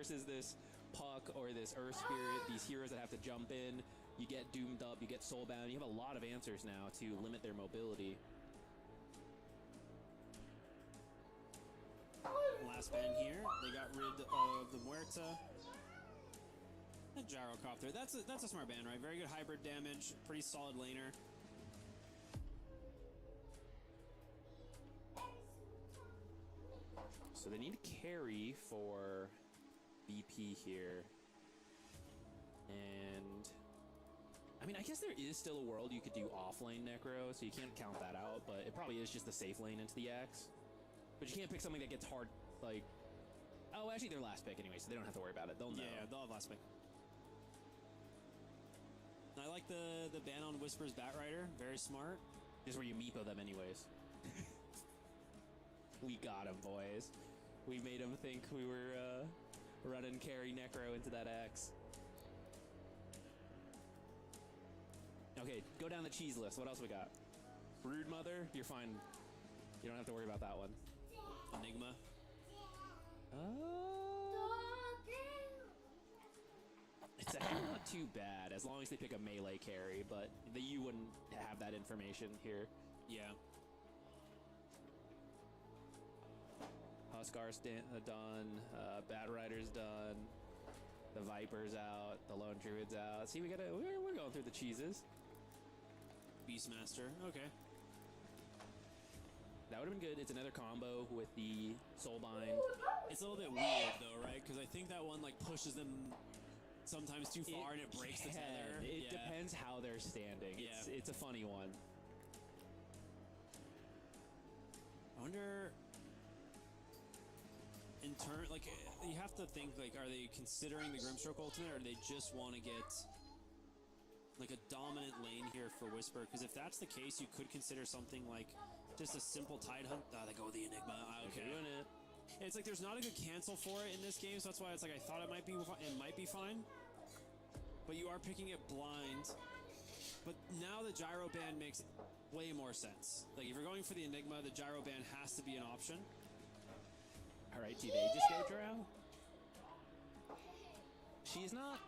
versus this Puck or this Earth Spirit, these heroes that have to jump in, you get doomed up, you get soulbound. You have a lot of answers now to limit their mobility. Last ban here, they got rid of the Muerta. The Gyrocopter, that's a smart ban, right? Very good hybrid damage, pretty solid laner. So they need to carry for BP here. And I mean, I guess there is still a world you could do offlane Necro, so you can't count that out, but it probably is just the safe lane into the Axe. But you can't pick something that gets hard, like... Oh, actually, their last pick anyway, so they don't have to worry about it. They'll know. Yeah, they'll have last pick. I like the ban on Whisper's Batrider. Very smart. This is where you meepo them anyways. We got him, boys. We made him think we were running carry Necro into that Axe. Okay, go down the cheese list. What else we got? Brood Mother, you're fine. You don't have to worry about that one. Enigma. It's actually not too bad as long as they pick a melee carry, but you wouldn't have that information here. Yeah. Huskar's done, Batrider's done, the Viper's out, the Lone Druid's out. See, we're going through the cheeses. Beastmaster, okay. That would have been good. It's another combo with the Soulbind. It's a little bit weird though, right? Because I think that one like pushes them sometimes too far and it breaks the tether. It depends how they're standing. Yeah. It's a funny one. I wonder, in turn, like you have to think like, are they considering the Grimstroke ultimate, or do they just want to get like a dominant lane here for Whisper? Because if that's the case, you could consider something like just a simple Tide Hunt. Oh, they go with the Enigma. Okay. Doing it. It's like there's not a good cancel for it in this game, so that's why it's like I thought it might be fine. But you are picking it blind. But now the gyro ban makes way more sense. Like if you're going for the Enigma, the gyro ban has to be an option. All right, do they just go Drow? She's not.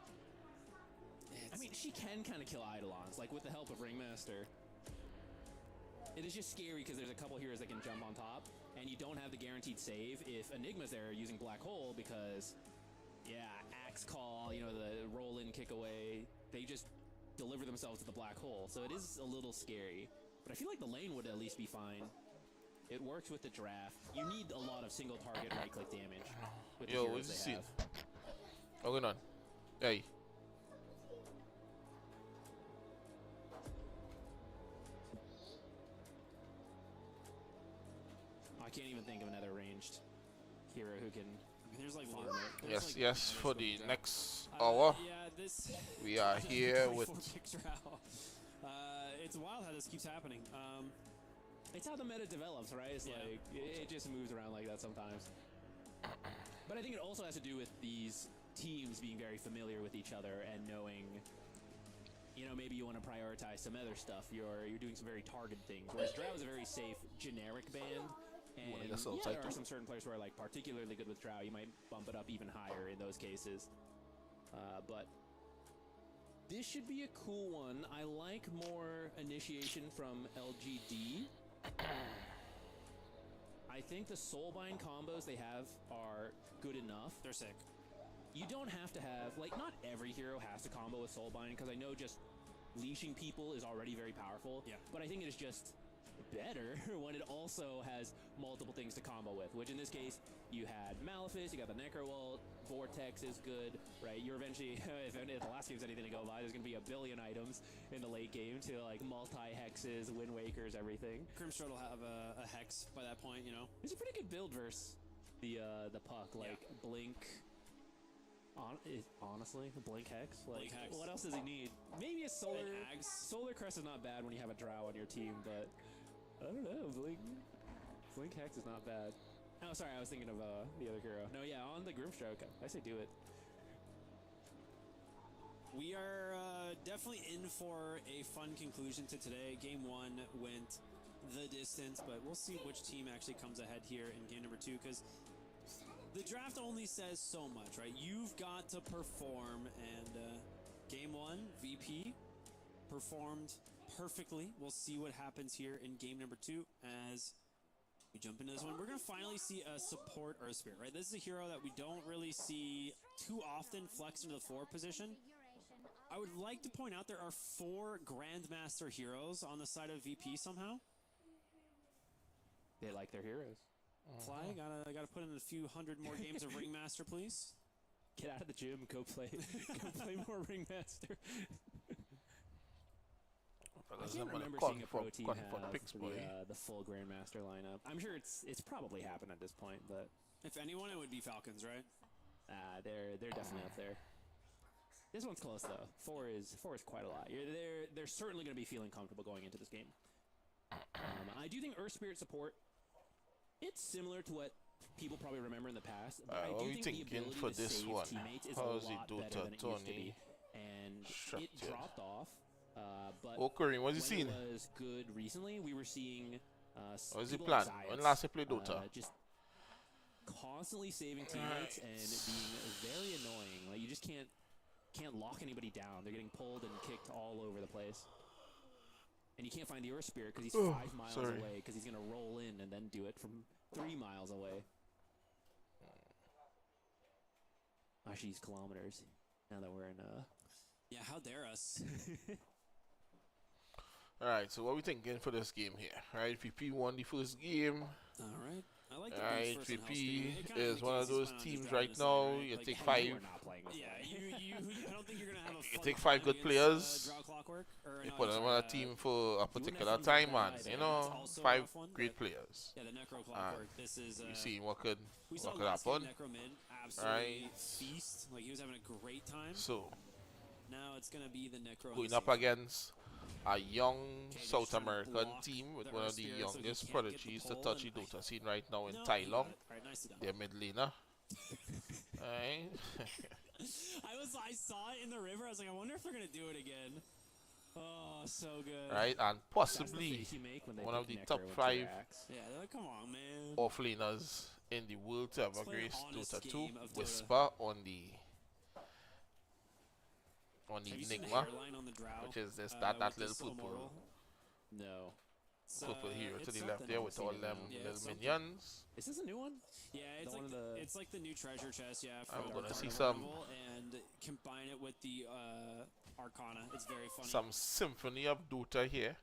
I mean, she can kind of kill Eidolons, like with the help of Ringmaster. It is just scary because there's a couple heroes that can jump on top, and you don't have the guaranteed save if Enigma's there using Black Hole because, yeah, Axe Call, you know, the roll in, kick away, they just deliver themselves to the Black Hole. So it is a little scary, but I feel like the lane would at least be fine. It works with the draft. You need a lot of single target right click damage with the heroes they have. What's going on? Hey. I can't even think of another ranged hero who can. I mean, there's like farm it. Yes, like yes. For the next hour, yeah, this we are here with. It's wild how this keeps happening. It's how the meta develops, right? It's like it just moves around like that sometimes. But I think it also has to do with these teams being very familiar with each other and knowing, you know, maybe you want to prioritize some other stuff. You're doing some very targeted things. Whereas Drow is a very safe generic band. And yeah, there are some certain players who are like particularly good with Drow. You might bump it up even higher in those cases. But this should be a cool one. I like more initiation from LGD. I think the Soulbind combos they have are good enough. They're sick. You don't have to have, like, not every hero has to combo with Soulbind, because I know just leashing people is already very powerful. Yeah. But I think it is just better when it also has multiple things to combo with, which in this case, you had Malefice, you got the Necro Ult, Vortex is good, right? You're eventually, if the last game's anything to go by, there's going to be a billion items in the late game to, like, multi-hexes, Wind Wakers, everything. Grimstroke will have a Hex by that point, you know? It's a pretty good build versus the Puck, like, Blink... honestly, the Blink Hex. Like, Blink Hex. What else does he need? Maybe a Solar... Ags. Solar Crest is not bad when you have a Drow on your team, but... I don't know, Blink Hex is not bad. Oh, sorry, I was thinking of the other hero. No, yeah, on the Grimstroke, I say do it. We are definitely in for a fun conclusion to today. Game 1 went the distance, but we'll see which team actually comes ahead here in game number 2, because the draft only says so much, right? You've got to perform, and game 1, VP performed perfectly. We'll see what happens here in game number 2 as we jump into this one. We're going to finally see a support Earth Spirit, right? This is a hero that we don't really see too often flex into the forward position. I would like to point out there are 4 Grandmaster heroes on the side of VP somehow. They like their heroes. Fly, gotta put in a few hundred more games of Ringmaster, please. Get out of the gym, go play more Ringmaster. I can't remember seeing a pro team have the full Grandmaster lineup. I'm sure it's probably happened at this point, but if anyone, it would be Falcons, right? They're definitely up there. This one's close though. 4 is quite a lot. They're certainly going to be feeling comfortable going into this game. I do think Earth Spirit support. It's similar to what people probably remember in the past. But I do think the ability for to this save one? teammates is How a is it lot better than it used to be. And it dropped off. But Kareem, what you when seen? it was good recently, we were seeing What is the people plan? like When Zayats, last you played Dota? just constantly saving teammates and being very annoying. Like you just can't lock anybody down. They're getting pulled and kicked all over the place. And you can't find the Earth Spirit because he's 5 miles away because he's going to roll in and then do it from 3 miles away. Actually, he's kilometers now that we're in... Yeah, how dare us? Alright, so what are we thinking for this game here? Alright, VP won the first game. Alright. I like Alright, the VP is one of those teams right now. You take 5. Yeah, I don't think you're gonna have a You take 5 good players. You put them on a team for a particular time, man. You know, 5 great players. Yeah, the Necro Clockwork. This is. You see what could happen. happen. Absolutely feast. Like he was having a great time. So now it's gonna be the Necro. going up against a young South American team with one of the youngest prodigies to touch the Dota scene right now in Thailand. Their mid laner. Alright. I saw it in the river. I was like, I wonder if they're gonna do it again. Oh, so good. Right, and possibly one of the top 5 Yeah, they're like, come on, man. offlaners in the world to ever grace Dota 2. Whisper on the Enigma, which is this that little purple purple hero to the left there with all them little minions. Is this a new one? Yeah, it's like the new treasure chest. Yeah, I'm gonna see some and combine it with the Arcana. It's very funny. Some symphony of Dota here.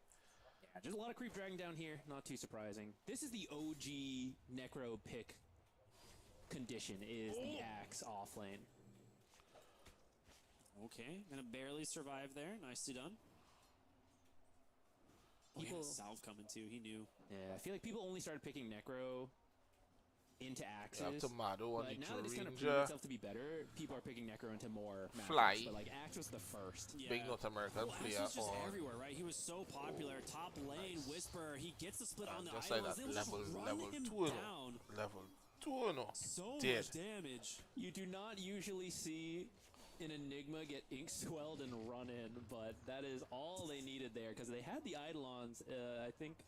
Yeah, just a lot of creep dragging down here. Not too surprising. This is the OG Necro pick condition. Is the axe off lane. Okay, gonna barely survive there. Nicely done. People Salve coming too. He knew. Yeah, I feel like people only started picking Necro into axes. Tomato on but the now that it's kind of Ranger. proven itself to be better, people are picking Necro into more matchups. Fly. But like Axe was the first. Yeah. Big North American player Axe was just on everywhere, right? He was so popular. Top lane, Whisper. He gets the split on the just like idols. that They level run him 2 down. level 2 So Dead. much damage. You do not usually see an Enigma get ink swelled and run in, but that is all they needed there because they had the Eidolons. I think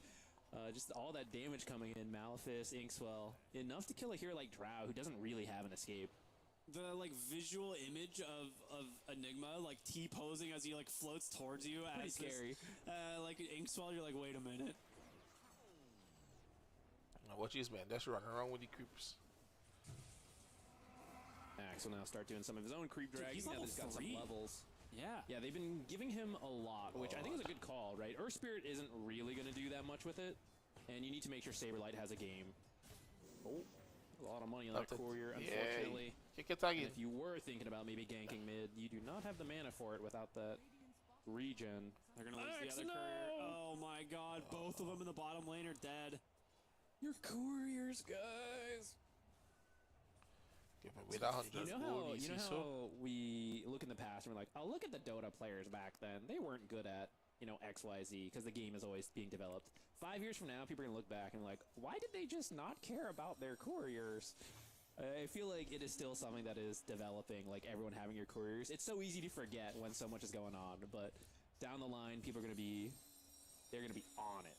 just all that damage coming in, Malefice, Inkswell, enough to kill a hero like Drow who doesn't really have an escape. The like visual image of Enigma like T-posing as he like floats towards you Pretty as scary. Like an Inkswell, you're like, wait a minute. Now watch this man, that's running around with the creeps. Axe will now start doing some of his own creep dragging. He's Now level that he's got some 3. levels. Yeah. Yeah, they've been giving him a lot, which I think is a good call, right? Earth Spirit isn't really going to do that much with it, and you need to make sure Saberlight has a game. Oh, a lot of money on that courier, unfortunately. Kick it again. If you were thinking about maybe ganking mid, you do not have the mana for it without that regen. They're going to lose the other courier. Oh my god, both of them in the bottom lane are dead. Your couriers, guys! Give away that 100 gold, you know how we look in the past and we're like, oh, look at the Dota players back then. They weren't good at, XYZ because the game is always being developed. 5 years from now, people are going to look back and like, why did they just not care about their couriers? I feel like it is still something that is developing, like everyone having your couriers. It's so easy to forget when so much is going on, but down the line, people are going to be, they're going to be on it.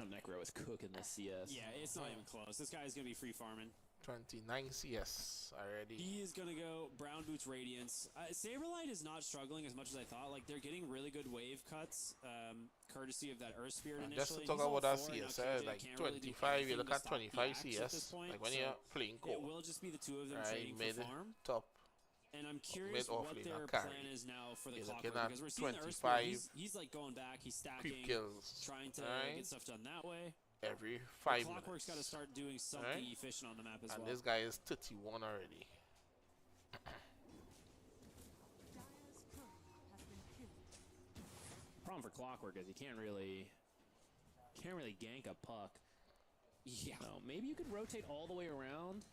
Necro is cooking this CS. Yeah, it's not even close. This guy's going to be free farming. 29 CS already. He is going to go Brown Boots Radiance. Saberlight is not struggling as much as I thought. Like, they're getting really good wave cuts, courtesy of that Earth Spirit initially. Just to talk about that CS, like 25, you look at 25 CS, like when you're playing core. It will just be the two of them right, trading mid, for farm. top. And I'm curious what their plan is now for the Clockwork, because we're seeing the Earth 25 Spirit, he's like going back, he's stacking, kills, trying to get stuff done that way. Every 5 minutes. Clockwork's got to start doing something efficient on the map as well. And this guy is 31 already. Problem for Clockwork is he can't really gank a puck. Yeah. No, maybe you could rotate all the way around.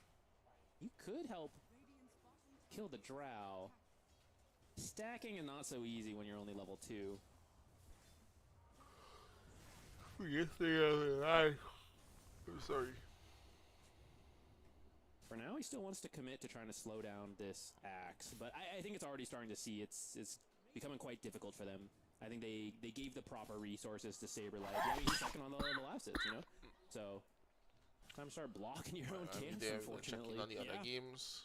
You could help kill the Drow. Stacking is not so easy when you're only level 2. Yes, I'm sorry. For now, he still wants to commit to trying to slow down this axe, but I think it's already starting to see it's becoming quite difficult for them. I think they gave the proper resources to Saberlight. Yeah, he's second on the assets, you know? So, time to start blocking your own camps, unfortunately. Checking on the other games.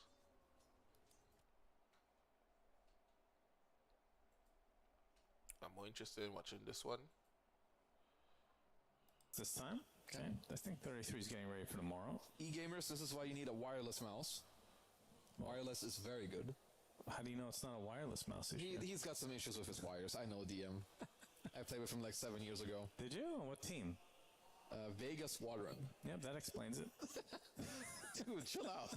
I'm more interested in watching this one. This time? Okay. I think 33 is getting ready for tomorrow. E-gamers, this is why you need a wireless mouse. Wireless is very good. How do you know it's not a wireless mouse issue? He's got some issues with his wires. I know DM. I played with him like 7 years ago. Did you? What team? Vegas Squadron. Yep, that explains it. Dude, chill out.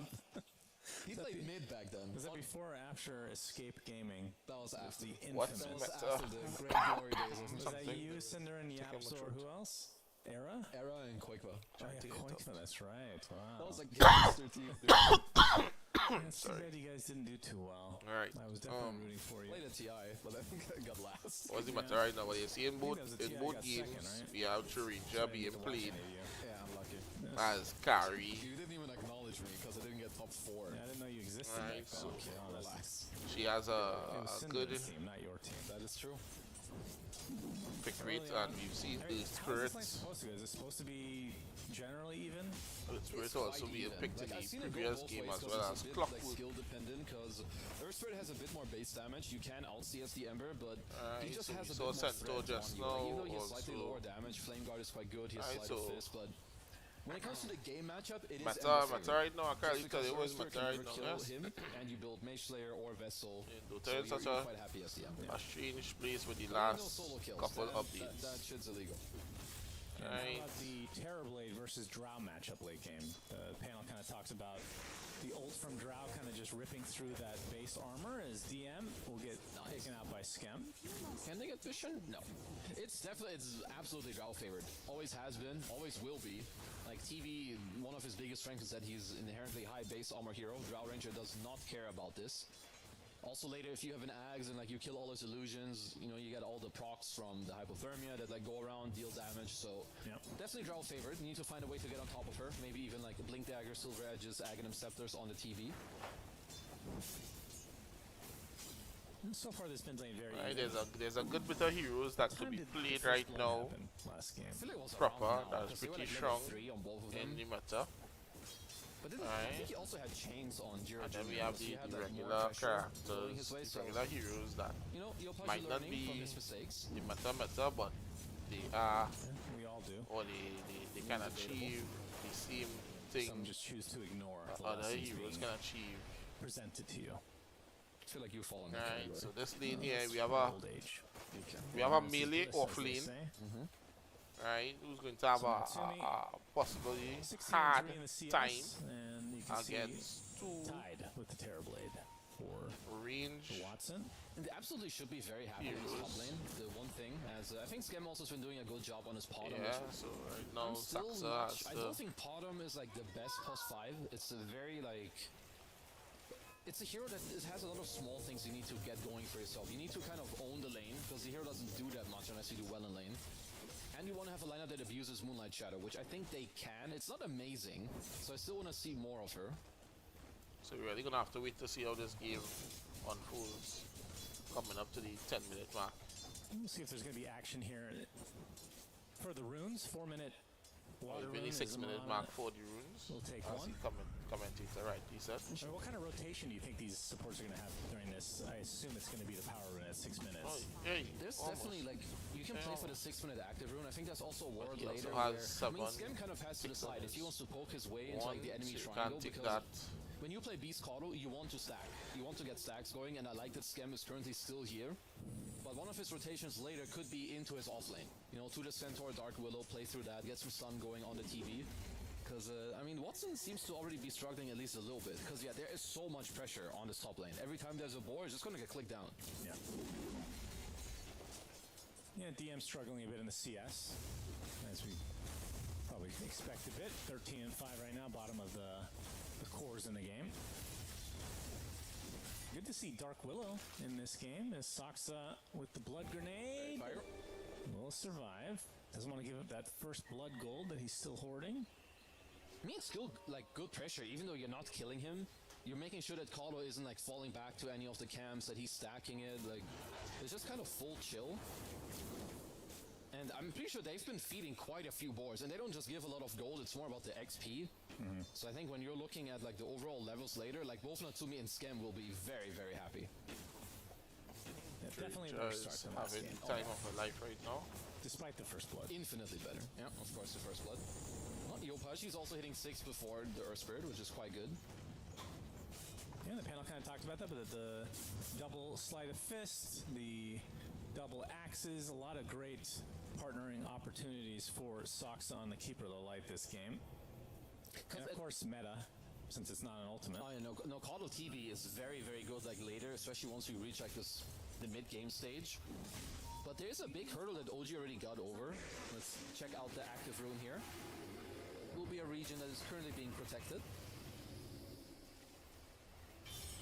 He played mid back then. Was that before or after Escape Gaming? That was after. The What's infamous. That was after the great glory days of Was that you, Cinder, and Yaps, or who else? Era? Era and Quakeba. Oh, yeah, Quakeba, that's right. Wow. That was like gangster team, dude. It's too bad you guys didn't do too well. Alright. I was definitely rooting for you. Played a TI, but I think I got last. What's the matter right now? What you see in both TI games, got second, right? we have Chirija being played Yeah, I'm lucky. as carry. You didn't even acknowledge me because I didn't get top 4. Yeah, I didn't know you existed. Right, back then. so Okay, honest. Relax. She has It a was good Cinder's team, not your team. That is true. pick rate, and we've seen the How's this line spirits. supposed to go? Is it supposed to be generally even? The spirits also being picked in I've the seen it go previous both game ways as 'cause well it's as a bit, Clockwood. like, skill dependent because Earth Spirit has a bit more base damage. You can out CS the Ember, but he just so has we a saw bit more Centaur threat just on you. now Even though he has slightly also. lower damage, Flame Guard is quite good. He has Alright, Sleight of so Fist, but when it comes to the game matchup, it is Mata Ember favored. right now, I can't Just tell you because what's Earth Mata Spirit right can now, kill yes? him, and you build Mage Slayer or Vessel, Dota so is you're such a quite happy as the Ember. strange place with the No last solo kills. couple That updates. shit's illegal. And Right. how about the Terrorblade versus Drow matchup late game? The panel kind of talks about the ult from Drow kind of just ripping through that base armor as DM will get taken out by Skem. Can they get vision? No. It's absolutely Drow favored. Always has been, always will be. Like TV, one of his biggest strengths is that he's inherently high base armor hero. Drow Ranger does not care about this. Also later, if you have an Ags and like you kill all his illusions, you know, you get all the procs from the hypothermia that like go around, deal damage, so definitely Drow favored. You need to find a way to get on top of her. Maybe even like a Blink Dagger, Silver Edges, Aghanim Scepters on the TV. And so far, this has been playing very Right, even. there's a good bit of heroes that could Time be did the played first right blood now happen last game? I feel like it was proper. around now, That's 'cause they were, pretty like, strong level 3 on both of in them. the meta. But then I think he also had chains on Jira. And then we have so he the had, like, more regular pressure going his characters, way, the so, regular heroes that you know, you're might probably not learning from be his mistakes. the meta, but they are, Yeah, we all do. or they can achieve the same thing Some just choose to ignore the other lessons heroes being can achieve. presented to you. I feel like you fall in that Right, category. so this lane here It's we have a old age. melee Bliss, off as they lane, say. right? Who's going to have So Natsumi, a possibly 16 hard 3 in the CS, time and you can see against two tied with the Terrorblade for range. Watson. And they absolutely should be very happy in his top lane. The one thing, as I think Skem also has been doing a good job on his Potom. Yeah, so right now I'm still Saxa not, has I the don't think Potom is like the best +5. It's a very like... It's a hero that has a lot of small things you need to get going for yourself. You need to kind of own the lane, because the hero doesn't do that much unless you do well in lane. And you want to have a lineup that abuses Moonlight Shadow, which I think they can. It's not amazing, so I still want to see more of her. So we're really gonna have to wait to see how this game unfolds. Coming up to the 10-minute mark. We'll see if there's going to be action here. for the runes, 4-minute water rune. Really is 6-minute Marana. mark for the runes. We'll take I one. see commentator, right, he said. I mean, what kind of rotation do you think these supports are going to have during this? I assume it's going to be the power rune at 6 minutes. Oh, yeah, There's almost. definitely like you can play for the 6-minute active rune. I think there's also a ward he also later has where I mean, 7 Skem kind of has to decide if he wants to poke his way into like the enemy so you triangle can't take because that. when you play Beast Caudle, you want to stack. You want to get stacks going, and I like that Skem is currently still here. But one of his rotations later could be into his offlane. You know, to the Centaur, Dark Willow, play through that, get some stun going on the TV. Because, I mean, Watson seems to already be struggling at least a little bit. Because, yeah, there is so much pressure on this top lane. Every time there's a boar, it's just going to get clicked down. Yeah. Yeah, DM struggling a bit in the CS, as we probably expect a bit. 13 and 5 right now, bottom of the cores in the game. Good to see Dark Willow in this game as Saksa with the blood grenade Fire. will survive. Doesn't want to give up that first blood gold that he's still hoarding. I mean, it's still, like, good pressure. Even though you're not killing him, you're making sure that Caudle isn't, like, falling back to any of the camps, that he's stacking it. Like, it's just kind of full chill. And I'm pretty sure they've been feeding quite a few boars, and they don't just give a lot of gold, it's more about the XP. So I think when you're looking at like the overall levels later, like both Natsumi and Skem will be very, very happy. Yeah, definitely a better start Just than last having game. time of her life right now. Despite the first blood. Infinitely better. Yeah, of course, the first blood. Well, Yopashi's also hitting 6 before the Earth Spirit, which is quite good. Yeah, the panel kind of talked about that, but the double sleight of fist, the double axes, a lot of great partnering opportunities for Saksa on the Keeper of the Light this game. And of course, meta, since it's not an ultimate. Oh, yeah, no, Caudle TV is very, very good like later, especially once you reach like the mid-game stage. But there's a big hurdle that OG already got over. Let's check out the active rune here. Will be a region that is currently being protected.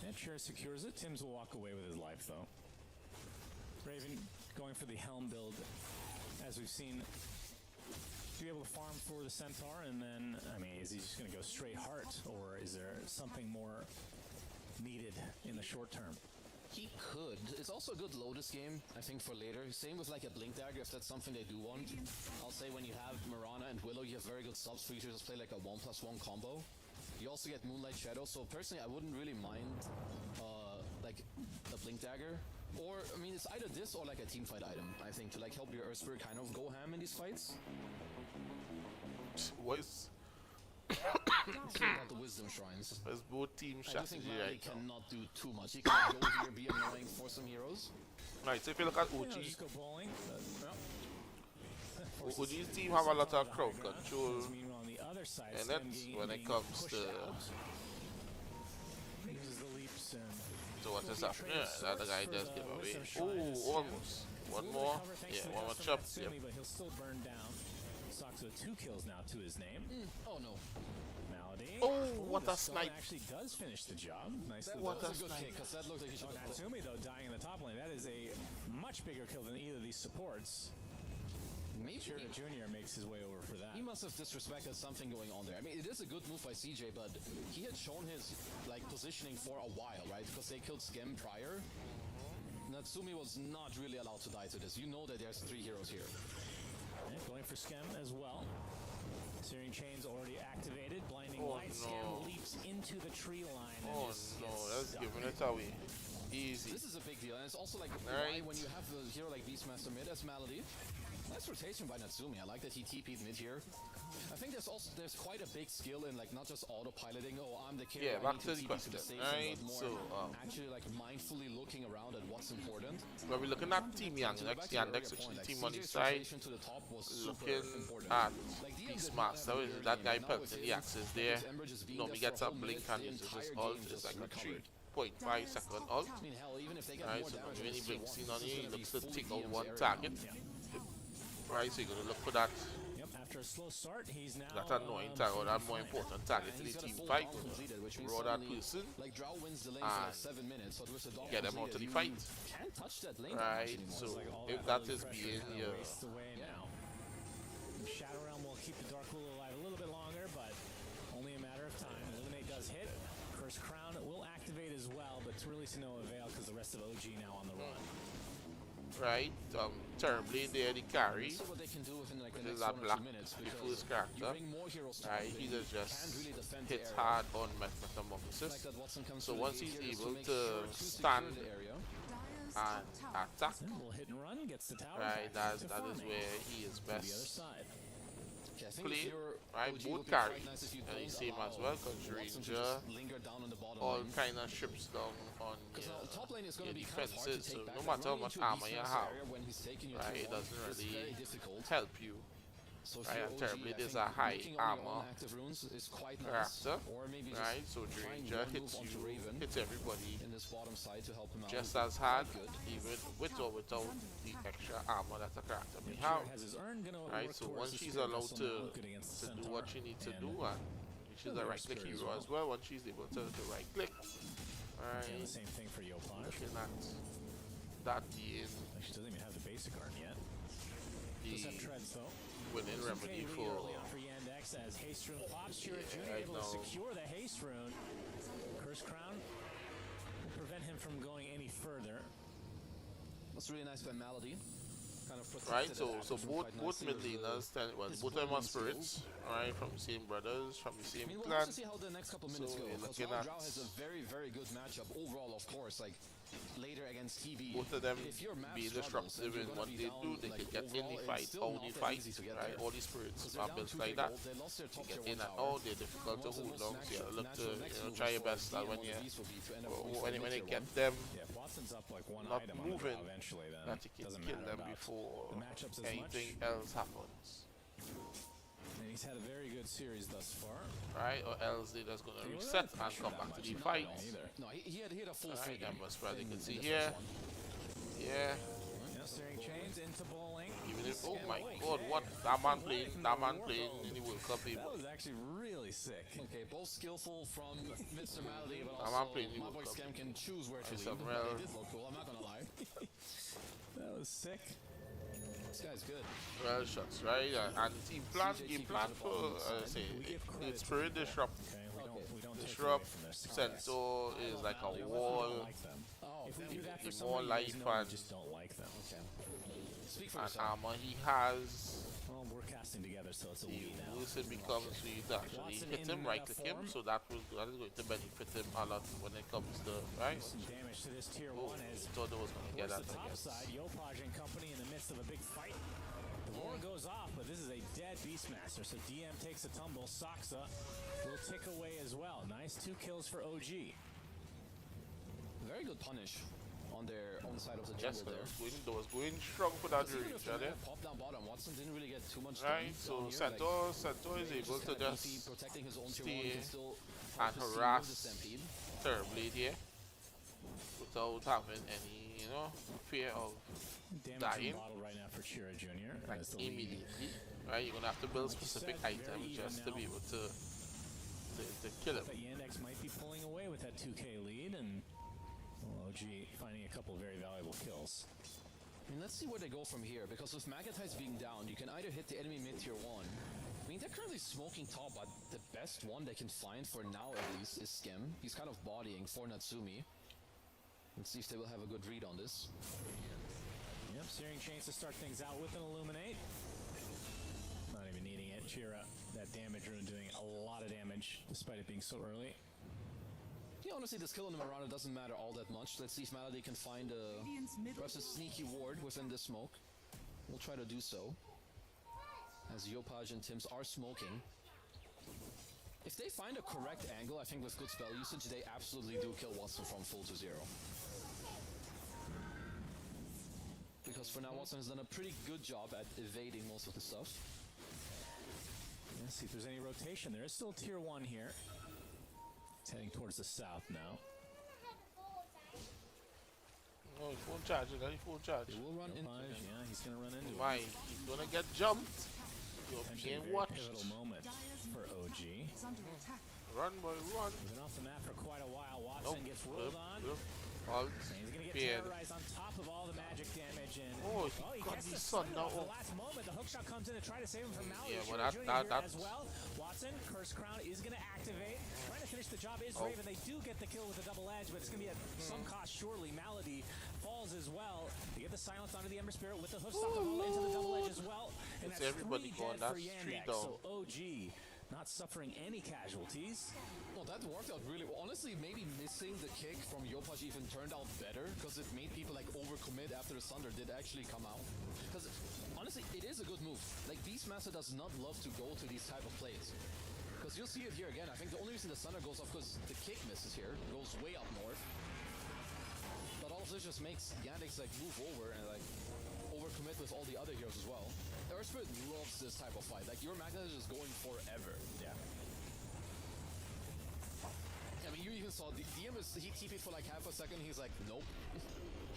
And Cher secures it. Tim's will walk away with his life, though. Raven going for the Helm build, as we've seen, to be able to farm for the Centaur, and then, I mean, is he just going to go straight heart, or is there something more needed in the short term? He could. It's also a good Lotus game, I think, for later. Same with like a Blink Dagger, if that's something they do want. I'll say when you have Mirana and Willow, you have very good subs for you to just play like a 1+1 combo. You also get Moonlight Shadow, so personally I wouldn't really mind like a Blink Dagger. Or, I mean, it's either this or like a teamfight item, I think, to like help your Earth Spirit kind of go ham in these fights. What's It's all about the Wisdom Shrines. both team I do think strategy Mali right now. cannot do too much. He can go here, be annoying for some heroes. Right, so if you look at You know, OG, just go bowling. OG's team have a lot of crowd control, Meanwhile, on the other side, and Skem that's being when it comes pushed to out. Uses the leaps and what is will be happening. traded Yeah, that the guy for just the give away. Wisdom Shrine as Oh, almost. One Will more. recover thanks Yeah, to the one more death chop. from Yep. Natsumi, but he'll still burn down. Sox with 2 kills now to his name. Oh no. Malady. Oh, what the a stun snipe. actually does finish the job. Nicely That What done. was a a good snipe. kick, because that looked like he should Oh, have Natsumi, though, dying in the top lane. That is a much bigger kill than either of these supports. Maybe Shira Jr. makes his way over for that. he must have disrespected something going on there. I mean, it is a good move by CJ, but he had shown his like positioning for a while, right? Because they killed Skem prior. Natsumi was not really allowed to die to this. You know that there's 3 heroes here. Yeah, going for Skem as well. Searing Chains already activated. Blinding Oh, Light. no. Skem leaps into the tree line. And Oh just no, gets that's stuck. giving it away. Easy. This is a big deal, and it's also like Right. why when you have a hero like Beastmaster mid as Malady. Nice rotation by Natsumi. I like that he TP'd mid here. I think there's quite a big skill in like not just autopiloting. Oh, I'm the carrier. Yeah, I back need to the TP question, the station, right? but more So, actually like mindfully looking around at what's important. When we're looking at Team To go back Yandex, to your earlier Yandex, which point, is like, team on the CJ's side, rotation to the top was super looking important. at Like, DM did not have Beastmaster, a is good that game, guy but now pelting with the his- axes with there. his Ember just being Normally there gets for a whole blink minute, and the uses his entire ult. game It's just like a recovered. 3.5 second ult. I mean, hell, even if they get Right, more so damage, when he they still blinks won. in on This is you, he gonna be looks to fully take out DM's one area target. now. Right, so you're gonna look for that Yep, after a slow start, he's now annoying target, or that more fine. important target to And the he's got a team full fight. round completed, which means Draw that suddenly, person. Like Drow wins the lane for like and 7 minutes, but with the dog get them out completed, to the you fight. can't touch that lane that Right, much anymore. so It's like, All if that that early is pressure being kinda your wastes away now. Shadow Realm will keep the Dark Willow alive a little bit longer, but only a matter of time. Illuminate does hit. Curse Crown will activate as well, but it's really to no avail because the rest of OG now on the run. right? Terribly there, the carry, See what they can do within like the which is next that 1 or black, 2 minutes, the because first you character. bring more heroes to Right, top he lane, just can't really defend the hits area. hard on Like Metamorphosis. that Watson comes So through the once gate he's here just able make to sure to stand secure the area. and attack, Simple hit and run gets the tower right, back that to is farming. where he is To the other best side. Okay, I think if played, you're right? OG, it Both would be quite carries, nice if you and don't the same as allow well, because Watson to Ranger just linger down on the bottom all lane. kind of ships down on Because your, top lane is going your to be kind of hard to defenses, take so back. no Like, matter how running much into a armor you defense have, area when he's taking your right, tier it one doesn't is really very difficult. help you. So if Right, you're and OG, terribly, I there's think a high looking on your armor own active runes is quite nice. character, Or maybe just right? So trying Ranger one hits move onto you, Raven hits everybody in this bottom side to help him out. just would be as hard, quite good. even with or without the extra armor that a character may Yeah, have. Jared has his urn gonna Right, work so towards once the she's spirit allowed vessel, not to look good against the do centaur. what she needs to And do, and she's a right click spirit hero as well, once she's able to right click. Again, Right, the same thing for Yopaj. looking at that being She doesn't even have the basic urn yet. the Does have treads though. winning remedy Lead for early on for Yandex as Haste Rune pops. Shira Yeah, Jr. right able to now. secure the Haste Rune. Curse Crown will prevent him from going any further. That's really nice by Malady. Kind of right. protected So that so active both rune quite both nicely mid with the- laners, well, his both of them are bonding spirits, skills. alright, from the same brothers, from the I same mean, we'll clan. have to see how the next couple minutes So go. we're Because looking while at- Drow has a very, very good matchup overall, of course, like later against TV. Both of them if your map be struggles disruptive and you're in gonna what be they down, do. They like, can get in overall, the it's fight, still out not the that fight, easy to get right? there. All these spirits Because are they're down built 2K like that. gold, they lost their top Get tier in 1 and tower. out, they're difficult to What's the hold most on, so you look to, natural next you know, move try your for best that DM when on you, the beast would be to end up going for when mid you tier get 1. them Yeah, if Watson's up like one not item on the moving, draw eventually, then that you can doesn't kill matter them about before the matchups as anything much. else happens, And he's had a very good series thus far. right? Or else they're just gonna He wasn't reset and pressured come that back to much the in fight. that either. No, he had a full Right, free that game was what you in- can in see the here. first one. Yeah, Yeah, Searing Chains into bowling. even if, oh And my away. god, what that man playing in the World Cup, That was actually really sick. Okay, both skillful from Mr. Malady, but I'm also playing the my World boy Cup. Scam can choose where to Right, lead. some But real- they did look cool, I'm not gonna lie. That was sick. This guy's good. well shots, right? And the team plan, game plan for, say, it's Spirit Disrupt. Okay, we don't take away Disrupt, from this. Centaur is like a We don't wall, like them. Oh, If we damn. do that for the somebody, more you life guys know we and- just don't like them. Okay. Speak for and yourself. armor he has. Well, we're casting together, so it's a The we now. worse it becomes for you to actually Watson hit in him, right meta click him, form. so that is going to benefit him a lot when it comes to, right? Some damage to this tier Oh, 1 as thought I was going to get towards that, the I top guess. side, Yopaj and company in the midst of a big fight. The war goes off, but this is a dead Beastmaster, so DM takes a tumble. Saksa will tick away as well. Nice 2 kills for OG. Very good punish on their own side of the Yes, jungle there. they was going strong for that Even range, if the right? man popped down bottom, Watson didn't really get too much Right, done so down here, like, Centaur is able just to kinda just goofy, protecting his own tier stay 1, he can still and help his team with the harass Stampede. Terrorblade here without having any, fear of Damage dying, from bottle right now for Chira Jr. like as the lead. immediately. Right, you're gonna have to build Like you specific said, very items even just to now. be able to kill him. But Yandex might be pulling away with that 2K lead, and well, OG finding a couple of very valuable kills. I mean, let's see where they go from here, because with Magatites being down, you can either hit the enemy mid tier 1. I mean, they're currently smoking top, but the best one they can find for now at least is Skim. He's kind of bodying for Natsumi. Let's see if they will have a good read on this. Yep, Searing Chains to start things out with an Illuminate. Not even needing it. Chira, that damage rune doing a lot of damage, despite it being so early. Yeah, honestly, the skill on the Marauder doesn't matter all that much. Let's see if Malady can find perhaps a sneaky ward within the smoke. We'll try to do so. As Yopaj and Tims are smoking. If they find a correct angle, I think with good spell usage, they absolutely do kill Watson from full to 0. Because for now, Watson has done a pretty good job at evading most of the stuff. Let's see if there's any rotation. There is still tier 1 here. It's heading towards the south now. Oh, he's full charge, he full charge. They will run into Yopaj, him. yeah, he's going to run into Why? it. He's gonna get jumped. You're Potentially a being very watched. pivotal moment for OG. Run, boy, run. He's been off the map for quite a while. Watson Nope. gets rolled on. Halt. And he's going to get Feared. terrorized on top of all the magic damage. And Oh, he got gets the the sun sun now. off the last moment. The hookshot comes in to try to save him from Malady. Yeah, well, Shira that- Jr. that- here that's- as well. Watson, Curse Crown is going to activate. Trying to finish the job is Oh. Raven. They do get the kill with a double edge, but it's going to be at some cost surely. Malady falls falls as well. They get the silence onto the Ember Spirit with the hoof stop the ball into the double edge as well. And It's that's everybody 3 going, dead for that's 3 Yandex. down. So OG not suffering any casualties. Well, that worked out really well. Honestly, maybe missing the kick from Yopaj even turned out better because it made people like overcommit after the Sunder did actually come out. Because honestly, it is a good move. Like Beastmaster does not love to go to these type of plays. Because you'll see it here again. I think the only reason the Sunder goes off because the kick misses here, goes way up north. But all of this just makes Yandex like move over and like overcommit with all the other heroes as well. Earth Spirit loves this type of fight. Like your Magnet is just going forever. Yeah. I mean, you even saw DM he TP'd for like half a second. He's like, nope.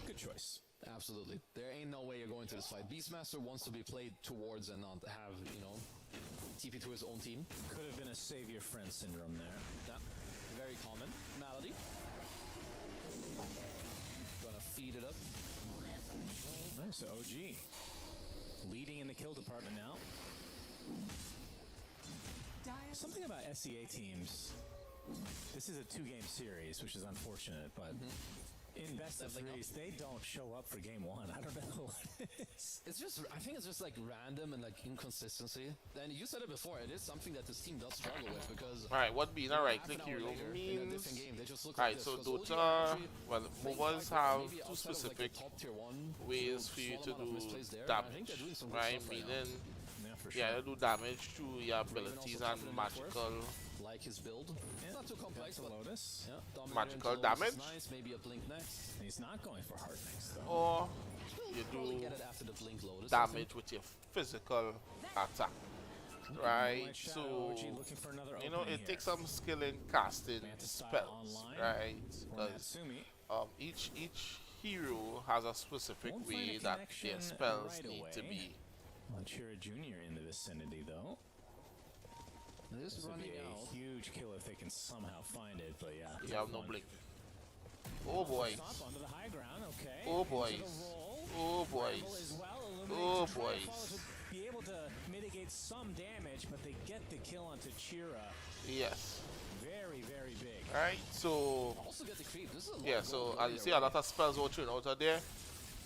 Good choice. Absolutely. There ain't no way you're going to this fight. Beastmaster wants to be played towards and not have, you know, TP to his own team. Could have been a savior friend syndrome there. Yeah. Very common. Malady. Gonna feed it up. Nice, OG. Leading in the kill department now. Something about SEA teams. This is a 2-game series, which is unfortunate, but in best of threes, they don't show up for game 1. I don't know what it is. It's just, I think it's just like random and like inconsistency. And you said it before, it is something that this team does struggle with because... Alright, what being a right click hero means... Alright, so Dota, well, movers have 2 specific ways for you to do damage, right? Meaning, yeah, you do damage through your abilities and magical... Like his build. Yeah, not too complex, but Lotus. yeah, Magical damage. Nice, maybe a blink next. He's not going for hard next, though. Or you Probably do get it after the blink Lotus. damage with your physical attack, right? So, looking for another you know, opening it here. takes some skill in casting Mantis style spells, online. right? Or Because Natsumi. each hero has a specific Won't find way a that connection their spells right need to away. be. Manchira Jr. in the vicinity, though. This This would be running a out. huge kill if they can somehow find it, but yeah. You have no blink. Oh boys. Stop onto the high ground, okay. Oh Into boys. the roll. Oh Rebel boys. as well, Oh eliminates the Triforce boys. to be able to mitigate some damage, but they get the kill onto Chira. Yes. Very, very big. Right. So Also get the creep. This is a lot yeah. of So gold as you going see, their a way. lot of spells will turn out of there,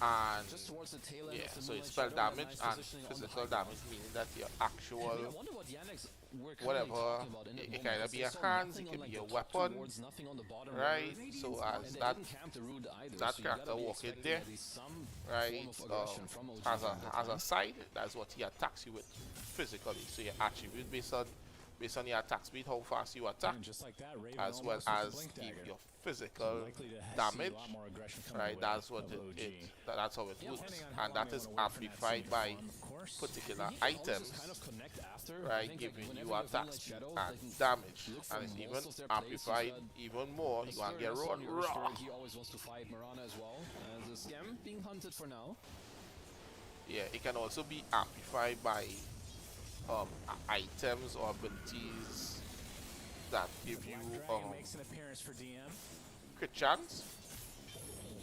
and Just towards the tail end yeah. of the So it's Moonlight spell Shadow, damage nice and positioning on the physical high ground. damage, meaning that your I actual wonder what Yandex were currently whatever, talking about in the it moment, can either because be they your saw hands, nothing it on, can like, be your the top weapon, towards, nothing on the bottom right? river. So And as they that didn't camp the Rude either, that so you character gotta be walk in expecting there, at least some right, form of aggression from OG as from that a time. side, that's what he attacks you with physically. So your attribute based on your attack speed, how fast you attack, And just like that, Raven as well almost with the as blink dagger. your physical Likely to see damage, a lot more aggression coming right? away That's what of OG. that's how it works, Depending on how and long that they is wanna wait for amplified Natsumi to by farm, of course. particular You can always items, just kind of connect after. I right? think, like, Giving whenever you have attack Moonlight speed Shadow, and they can damage, look for and it's most even of their plays. amplified You've got even more. You can get run raw. He always wants to fight Mirana as well. The scam being hunted for now. Yeah, it can also be amplified by items or abilities that give you Black Dragon makes an appearance for DM. crit chance,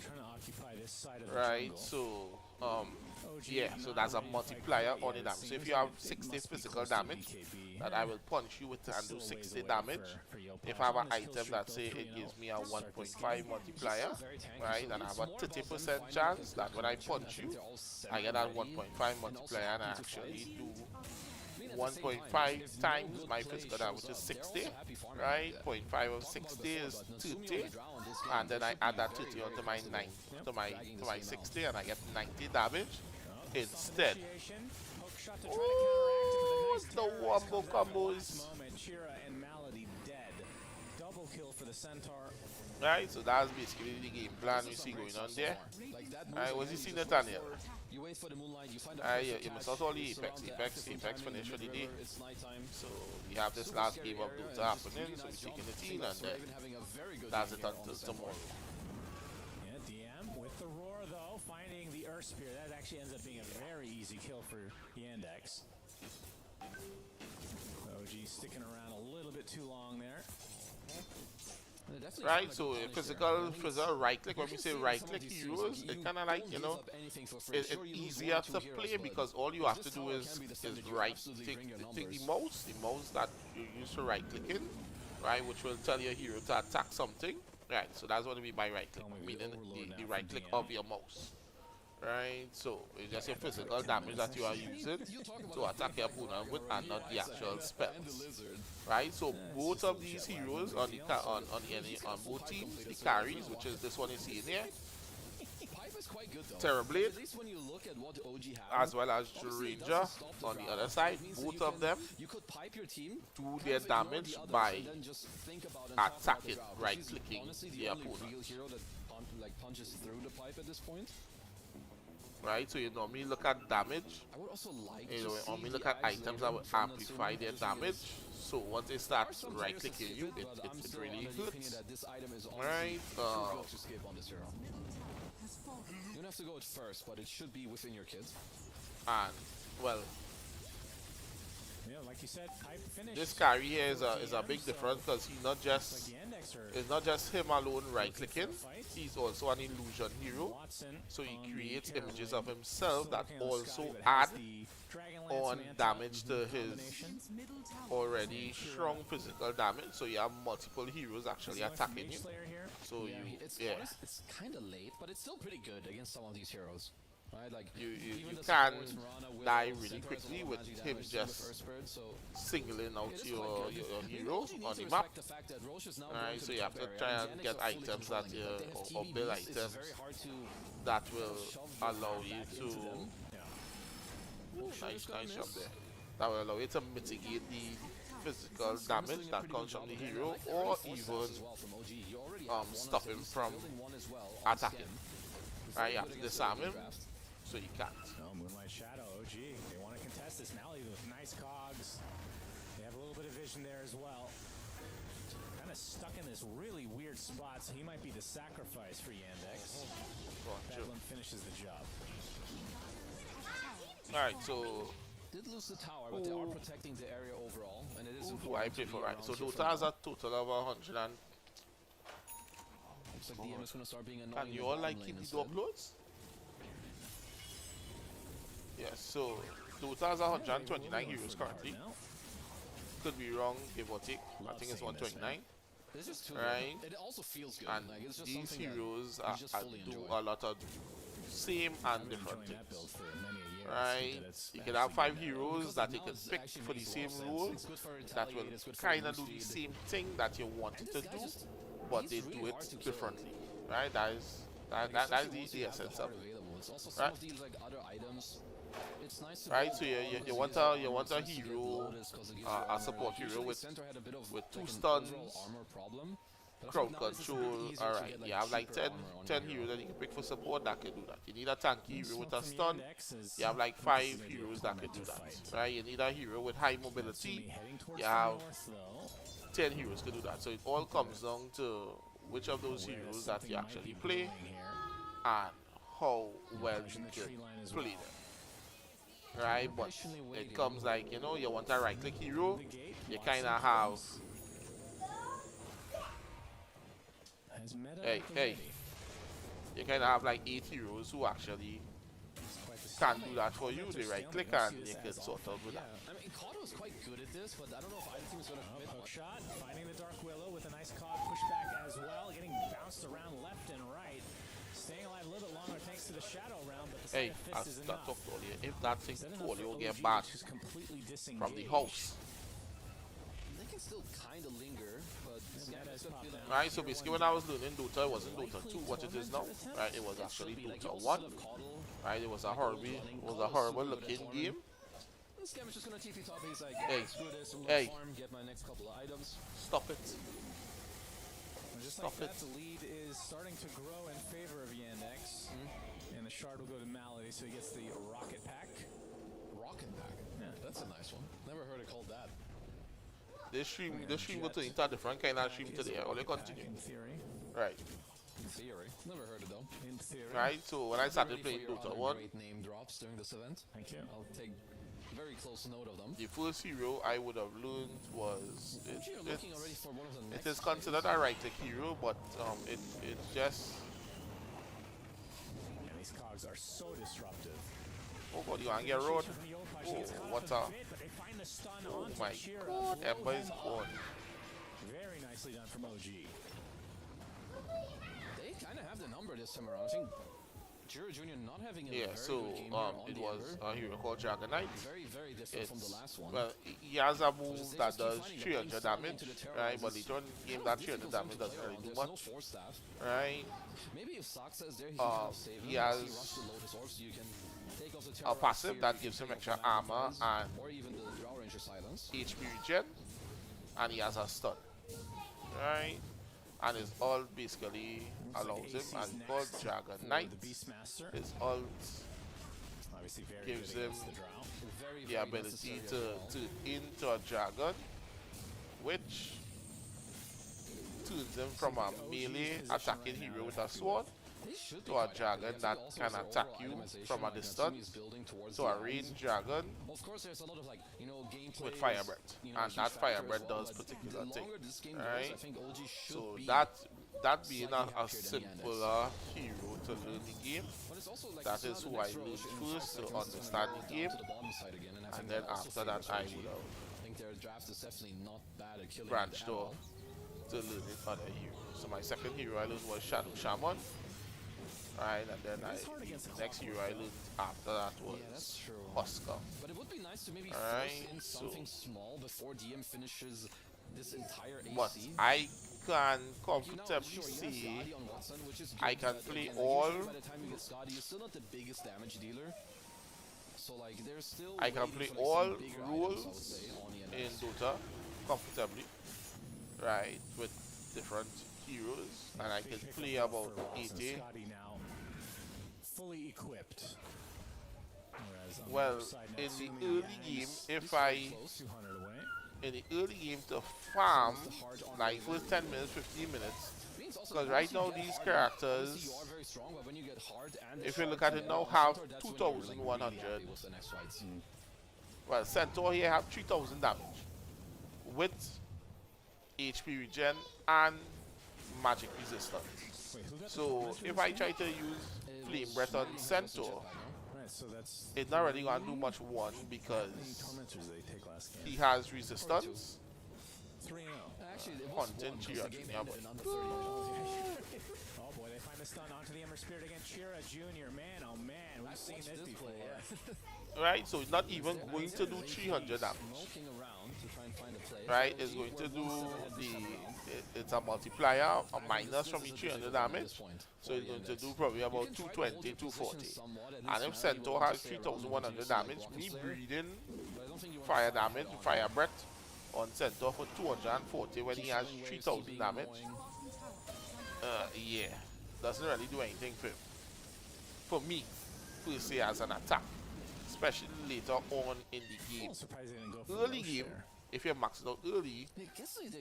Trying to occupy this side of the right? jungle. So OG yeah, so not that's a ready to fight multiplier quite on yet, the it damage. So seems if you have like it 60 must be physical close to damage BKB. that I will punch you with It's and do still a ways 60 away damage. for Yopaj. If I have On an this kill item streak, that though, say 3-0. it gives me a Start this 1.5 game. multiplier, Very tanky, right, so and I it's have a more about them 30% finding chance the that when I connection. punch think you, they're all set I get that already, 1.5 and also multiplier and I happy to actually fight. do I mean, at the same time, 1.5 if no times good my play physical damage, shows which is up, they're 60, also happy farming right? like that. 0.5 of Talking about 60 before, is but Natsumi on 30, the ground, this game, and then they I should add be that very, 30 very onto my comfortable. 9 Dragging to this my game out. 60, and I get 90 damage Stop instead. initiation. Hook shot to try to counteract it, but Ooh, nice the terrorize wombo comes out at the combos. last moment. Chira and Malady dead. Double kill for the Centaur. Right, so that's basically the game plan we see going on there. Like that Alright, move what's he again, seen just that, wait Daniel? for- You wait for the moonlight, you find a Yeah, perfect you must catch, not only it's Apex, around the Apex, active Apex timing finish in for the mid-river, day. It's nighttime. So we have this Super last scary game of area, Dota and just happening, really so we nice taking the round. team, and Raven having a very good that's game it here on until the Centaur. tomorrow. Yeah, DM with the roar though, finding the Earth Spear. That actually ends up being a very easy kill for Yandex. OG sticking around a little bit too long there. And they definitely Right, found a so good punish physical, there. I think physical right click, when we you can say see in right some of click these heroes, scenes, it kind of like, don't you give know, up anything for free. it's Sure, you lose easier one or to two heroes, play but because all you have to this do tower is can be defended. You right absolutely take bring your take the numbers. mouse that you use for right clicking, right, which will tell your hero to attack something, Right, so that's what we mean by right click, meaning the right click of your mouse. Right, so it's just your physical damage that you are using to attack your opponent with, and not the actual spells. Right, so both of these heroes on both teams, the carries, which is this one you see in here, Terrorblade, as well as Ranger on the other side, both of them do their damage by attacking, right clicking the opponent. Punches through the pipe at this point. Right, so you normally look at damage. You normally look at items that will amplify their damage. So once they start right clicking you, it really hurts. Right, you don't have to go at first, but it should be within your kit. And well, yeah, like you said, pipe finish. This carry here is a big difference because it's not just him alone right clicking. He's also an illusion hero, so he creates images of himself that also add on damage to his already strong physical damage. So you have multiple heroes actually attacking you. So it's kind of late, but it's still pretty good against some of these heroes. Right, like you can die really quickly with him just singling out your hero on the map. Alright, so you have to try and get items that or build items that will allow you to nice jump there. That will allow you to mitigate the physical damage that comes from the hero, or even stop him from attacking. Right, you have to disarm him. So you can't. No, Moonlight Shadow, OG. They want to contest this now with nice cogs. They have a little bit of vision there as well. Kind of stuck in this really weird spot, so he might be the sacrifice for Yandex. Bedlam finishes the job. Alright, so did lose the tower, but they are protecting the area overall, and it is who I play for, right? So Dota has a total of 100 and looks like DM is gonna start being annoying. can you all like keep the door closed? Yes, so Dota has 129 heroes currently. Could be wrong, give or take. I think it's 129. Right? It also feels good. And like, it's just these heroes do a lot of same and different things. Right? You can have 5 heroes that you can pick for the same role that will kind of do the same thing that you wanted to do, but they do it differently. Right? That's the essence of it. Right? Right, so you want a hero, a support hero with 2 stuns, crowd control. Alright, you have like 10 heroes that you can pick for support that can do that. You need a tanky hero with a stun. You have like 5 heroes that can do that. Right, you need a hero with high mobility. You have 10 heroes to do that. So it all comes down to which of those heroes that you actually play and how well you can play them. Right, but it comes like, you know, you want a right click hero, you kind of have you kind of have like 8 heroes who actually can do that for you. They right click and you can sort out with that. I mean, Kato is quite good at this, but I don't know if either team is going to commit. Hook shot, finding the Dark Willow with a nice cog pushback as well, getting bounced around left and right. Staying alive a little bit longer thanks to the shadow round, but the hey, fist is enough. If that thing will get back from the house. They can still kind of linger, but right, so basically when I was learning Dota, it wasn't Dota 2 what it is now. Right, it was actually Dota 1. Right, it was a horrible looking game. This game is just gonna TP top. He's like, screw this, I'm gonna farm, get my next couple of items. Stop it. Just like that, the lead is starting to grow in favor of Yandex. And the shard will go to Malady, so he gets the rocket pack. Rocket pack? Yeah, that's a nice one. Never heard it called that. This stream will turn into a different kind of stream today. I'll continue. In theory. Right. In theory. Never heard it though. In theory. Right, so when I started playing Dota 1, great name drops during this event. Thank you. I'll take very close note of them. the first hero I would have learned was it is considered a right click hero, but it's just these cogs are so disruptive. oh god, you wanna get road? Oh, what a oh my god, Ember is gone. Very nicely done from OG. They kind of have the number this time around. I think Jiro Jr. not having a very so good game here on it the was Ember. a hero called Dragon Knight. Very, very different from the last one. Well, he has a move Just that keep does finding 300 damage, right? But later on in the game, that 300 damage doesn't really do There's no much, force staff. right? Maybe if Saksa is there, he can kind of save him. he has rush the Lotus Orb, so you can take off the A Terrorize passive here, that you gives can him take extra off the armor Magnifies, and or even the Drow Ranger Silence. HP regen, and he has a stun, right? And his ult basically allows him, and he called Dragon Knight. His ult gives him the ability to into a dragon, which turns him from a melee attacking hero with a sword to a dragon that can attack you from a distance to a ranged dragon Of course, there's a lot of gameplay with fire breath, and that fire breath does particular thing, right? I think OG should So be, that being a happier than simpler hero to learn the game, but it's also like that is who I learned first to understand the game, to the bottom side again, and I think and then that also after that favors I OG. would have I think their draft is definitely not bad at killing branched at off all. to learning other heroes. So my second hero I learned was Shadow Shaman, right? And then next hero I learned after that was that's true. Oscar. But it would be nice to maybe Alright, force in so- something small before DM finishes this entire AC. But I can You know, comfortably sure, you have say Skadi on Watson, which is I good, can but play again, all- usually by the time you get Skadi, you're still not the biggest damage dealer. So like, there's still I can waiting play for, like, all some bigger items, I would roles say, on the in NX. Dota comfortably, right? With different heroes, and I can play about 80. Scotty now fully equipped. Whereas on the Well, other side, in Natsumi the early and game, he's if I 200 away. in the early game to farm like first 10 minutes, 15 minutes, Means also because that right once you now get these hard, characters, obviously you are very strong, but when you get hard and if the you look shards at it and now, the have Centaur, that's when you're, like, really 2,100. happy with the next fights. well, Centaur here have 3,000 damage with HP regen and magic resistance. Wait, who got the So tormentor if this I game? try to use Flame Breath on Centaur, Right, so that's it's not really gonna do much one how many because tormentors they take last game. he has resistance. 3-0. Actually, it was Content one, 'cause Chira, the game yeah, ended but- in under 30 minutes. Oh boy, they find the stun onto the Ember Spirit against Chira Jr. Man, oh man, we've seen Watch this before. play, yeah. Right, so it's not even going to do 300 damage. Smoking around to try and find a play. Right, For it's OG, going to we're do one step ahead this the time around. it's a multiplier, a I think minus this from is the a 300 difficult one at damage. this point So for it's the going to index. do probably You about can try to 220, hold your position 240. somewhat, at And least if now Centaur you want has to stay around 3,100 reducing, like, damage, rocket me flare, breathing but I don't think you want fire to fight damage, head on. fire breath on Centaur for 240 when he has Killing waves, 3,000 keeping damage. annoying. Yeah, doesn't really do anything for me, per se, as an attack, especially later on in the I'm game. surprised they didn't go for Early Roche game, there. if you're maxed out early, I guess they and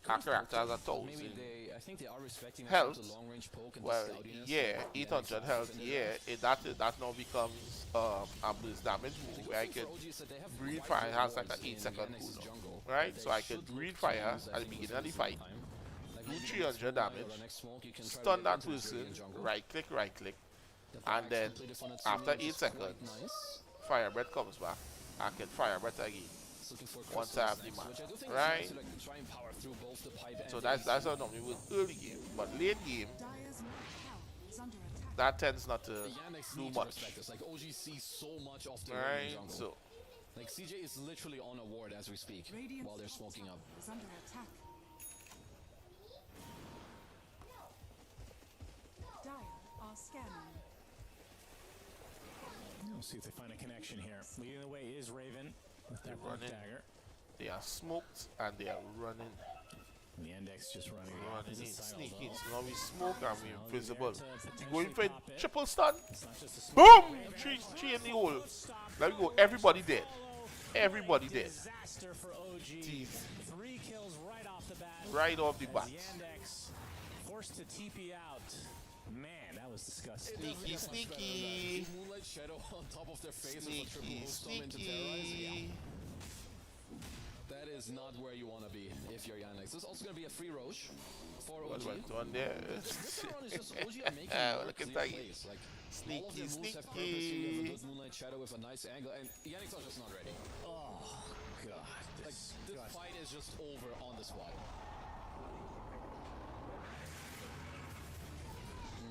could our have character has a poked it, but maybe 1,000 I think they are respecting health, the long range poke and well, the stoutiness. yeah, of the 800 NX health, in the yeah, draft. that now becomes a burst damage The move good where I thing can for OG is that they have breathe quite fire, good it has like an wards 8-second in NX's cooldown, jungle. right? They So I should could look breathe to fire use, I at the think, beginning of the within fight, time. Like do when you get 300 smoke damage, or the next smoke, you can try to stun get that into the person, Syrian jungle. right click, The and Vax then completed for Natsumi, after which 8 is quite seconds, nice. fire breath comes back. I can fire breath again. It's looking for once crystals I have the next, mana, which I do think is right? nice to, like, try and power through both the pipe and So the that's AC. how normally with early game, but late game, Dire's middle tower is under attack. that tends not to The Yandex do need to much, respect this. Like, OG sees so much of the right? jungle. So Like, CJ is literally on a ward as we speak Radiant's while they're top smoking up. tower is under attack. Dire are scanning. We'll see if they find a connection here. Leading the way is Raven with that They're Rogue running. dagger. they are smoked and they are running. And the index just running the Running opposite in, side, sneaking. although. So now we smoke and we Now invisible. there to We going for potentially a pop it. triple stun. It's not just a Boom! smoke. Three in the hole. Let me go. Everybody dead. Everybody dead. Disaster for OG. Teeth 3 kills right off the bat. right off the As bat. Yandex forced to TP out. Man, that was disgusting. Sneaky, sneaky, Moonlight Shadow on top of their face with a triple sneaky, Moonstone into Terrorize. Yeah. sneaky. That is not where you want to be if you're Yandex. This is also going to be a free Roche for What OG. went on there? This run is just OG are making Look more at clear that. plays. Like, all of Sneaky, their moves have purpose. You have a sneaky. good Moonlight Shadow with a nice angle, and Yandex are just not ready. Oh, God. Like, this fight is just over on the spot.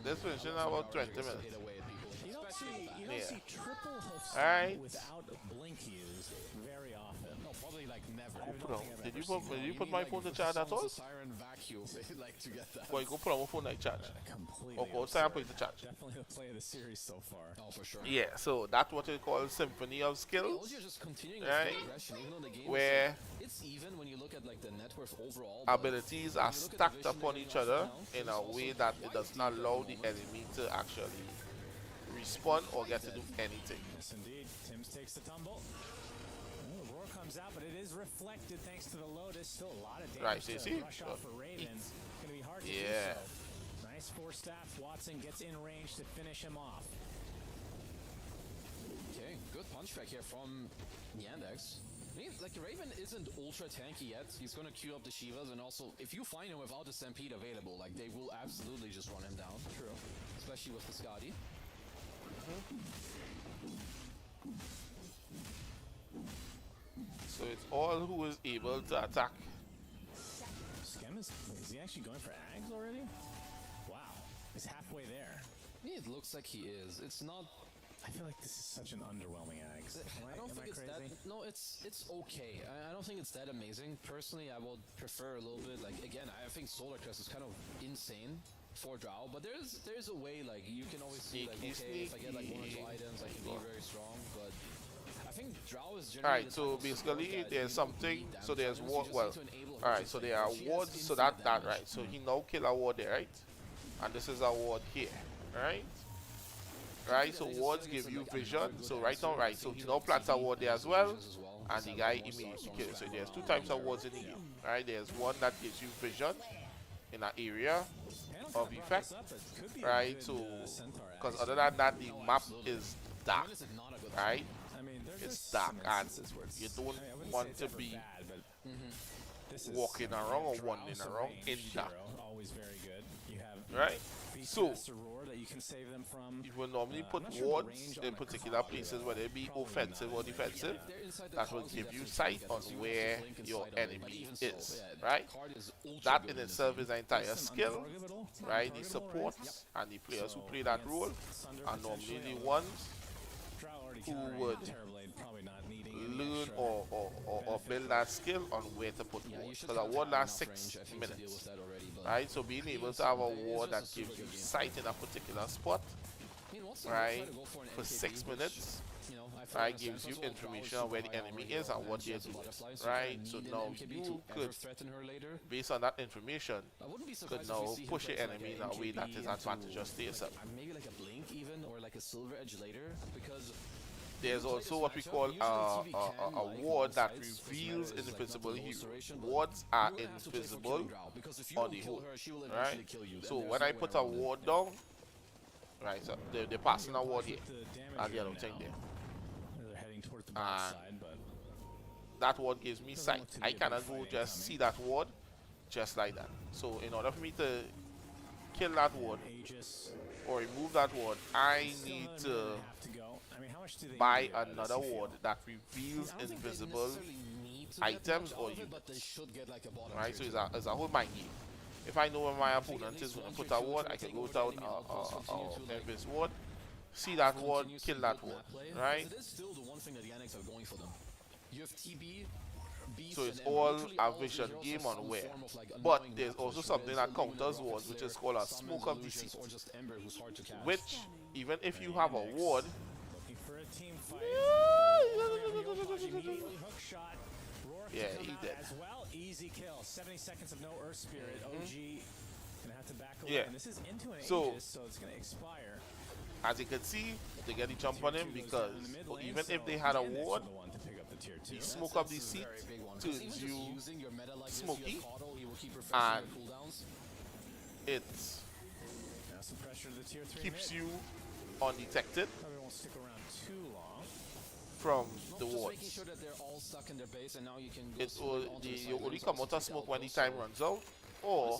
This finish in about 20 minutes. You don't Yeah. see triple hoof Alright. without a blink used very often. No, probably like never. Put on. Did you put my phone to charge at all? Siren vacuum, like to get that. Boy, go put on my phone like charge. Completely. Or go outside and put it to charge. Definitely the play of the series so far. Oh, for sure. Yeah, so that's what they call symphony of skills. OG are just continuing Right. this progression, even though the game Where it's even when you look at like the net worth overall. abilities are stacked upon each other in a way that it does not allow the enemy to actually respawn or get to do anything. Yes, indeed. Tim's takes the tumble. Oh, roar comes out, but it is reflected thanks to the Lotus. Still a lot of damage Right, so you to see? rush off for Raven. It's going to be hard to Yeah. do so. Nice four staff. Watson gets in range to finish him off. Okay, good punch back here from Yandex. I mean, like Raven isn't ultra tanky yet. He's gonna queue up the Shivas, and also if you find him without the Stampede available, like they will absolutely just run him down. True. Especially with the Skadi. So it's all who is able to attack. Skem is he actually going for Ags already? Wow. He's halfway there. I mean, it looks like he is. It's not. I feel like this is such an underwhelming Ags. I don't think it's crazy? that. No, it's okay. I don't think it's that amazing. Personally, I would prefer a little bit. Like again, I think Solar Crest is kind of insane for Drow, but there's a way. Like you can always see like okay, if I get like one or two items, I can be very strong. But I think Drow is generally. Alright, so basically there's something. So there's ward. Well, alright, so there are wards. So that right. So he now kill a ward there, right? And this is a ward here, right? Right, so wards give you vision. So right now, right, so he now plants a ward there as well, and the guy immediately kills. So there's two types of wards in the game. Right, there's one that gives you vision in an area of effect. Right, so because other than that, the map is dark. Right, it's dark, and you don't want to be walking around or wandering around in dark. Always very good. You have Right, so roar that you can save them from. you will normally put wards in particular places, whether it be offensive or defensive, that will give you sight on where your enemy is, right? That in itself is an entire skill, right? The supports and the players who play that role are normally the ones who would learn or build that skill on where to put wards. Because a ward lasts 6 minutes, right? So being able to have a ward that gives you sight in a particular spot, right, for 6 minutes, right, gives you information on where the enemy is and what they're doing, right? So now you could, based on that information, could now push your enemy in a way that is advantageous to yourself. Maybe like a blink even, or like a silver edge later, because there's also what we call a ward that reveals invisible heroes. Wards are invisible on the whole, right? So when I put a ward down, right, so they're passing a ward here, and the other thing there. And that ward gives me sight. I cannot go just see that ward just like that. So in order for me to kill that ward or remove that ward, I need to buy another ward that reveals invisible items or units. Right, so it's a whole mind game. If I know where my opponent is going to put a ward, I can go down Invis ward, see that ward, kill that ward, right? So it's all a vision game on where. But there's also something that counters wards, which is called a smoke of deceit, which even if you have a ward, yeah, he did. As well, easy kill. 70 seconds of no Earth Spirit. OG gonna have to back away. Yeah. And this is into an So Aegis, so it's gonna expire. As you can see, they get the jump on him because even if they had a ward, the smoke of deceit turns you smoky, and it keeps you undetected from the wards. It will, you only come out of smoke when the time runs out, or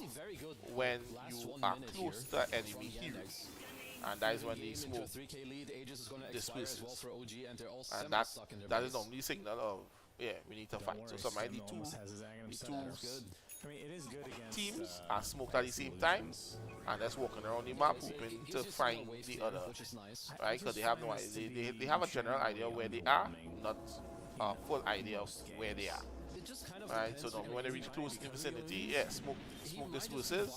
when you are close to enemy heroes. And that is when the smoke disperses. And that is normally a signal of, yeah, we need to fight. So somebody, the two teams are smoked at the same time, and just walking around the map hoping to find the other, which is nice. right? Because they have no idea. They have a general idea where they are, not a full idea of where they are. It just kind of Right, so depends, now when they reach close to the vicinity, yeah, smoke disperses,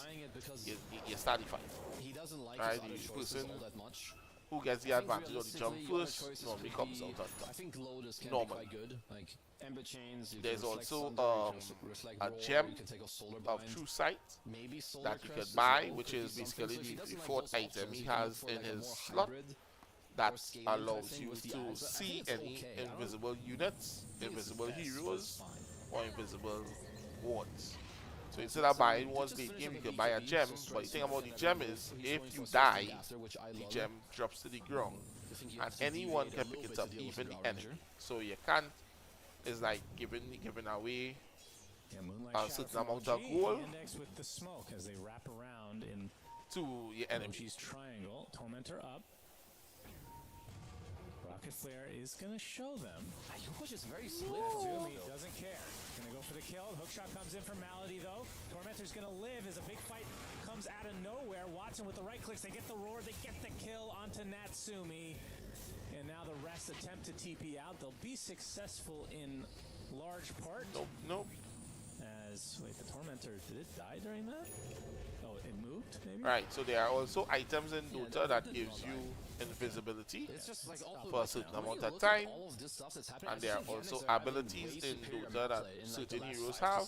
you start the fight. he doesn't like Right, his the other choices person all that much. who gets the advantage of the jump first normally comes out on I top. think Lotus can Normal. be quite good. Like Ember Chains, you There's can reflect also Thunder, you can reflect a Roar, gem you can take a Solar of Bind, true sight maybe Solar that you Crest could as buy, well which could be is something. basically So if he the doesn't like fourth those item options, he can look has for, in like, a his more slot hybrid that or scaling type allows thing you with the to eyes. I think see it's any okay. I don't- invisible units, invisible heroes, or invisible wards. So instead of buying wards late game, you can buy a gem, but the thing about the gem is, if you die, the gem drops to the ground, and anyone can pick it up, even the enemy. So you can't, it's like giving away a certain amount of gold with the smoke as they wrap around in to your enemy. She's triangle. Tormentor up. Rocket Flare is gonna show them. Ayush is very slick. Natsumi doesn't care. Gonna go for the kill. Hookshot comes in for Malady though. Tormentor's gonna live as a big fight comes out of nowhere. Watson with the right clicks. They get the roar. They get the kill onto Natsumi. And now the rest attempt to TP out. They'll be successful in large part. Nope. Wait, the Tormentor, did it die during that? Oh, it moved, maybe? Right, so there are also items in Dota that gives you invisibility It's just like for a certain amount of time, and there are also abilities in Dota that certain heroes have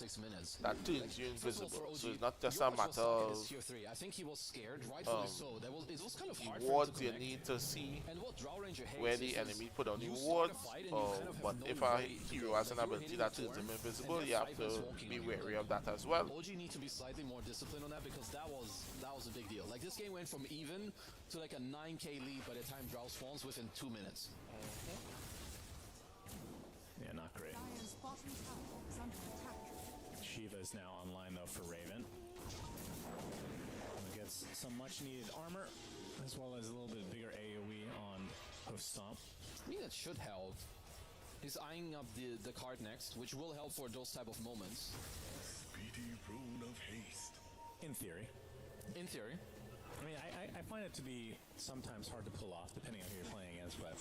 that turns you invisible. So it's not just a matter of I think he was scared, rightfully so. It was kind of hard for him wards. to You connect. need to see And what Drow Ranger hates where the is enemy put on the you start a wards, fight and you kind of have but no if a way to hero go. has an Like, you're ability hitting that the turns him turn, invisible, and you have F5 to is walking be on you. wary of that as well. OG need to be slightly more disciplined on that because that was a big deal. Like this game went from even to like a 9k lead by the time Drow spawns within 2 minutes. Yeah, not great. Dire's bottom tower is under attack. Shiva is now online though for Raven. Gets some much needed armor as well as a little bit bigger AoE on Hoof Stomp. I mean, that should help. He's eyeing up the card next, which will help for those type of moments. In theory. In theory. I mean, I find it to be sometimes hard to pull off depending on who you're playing against, but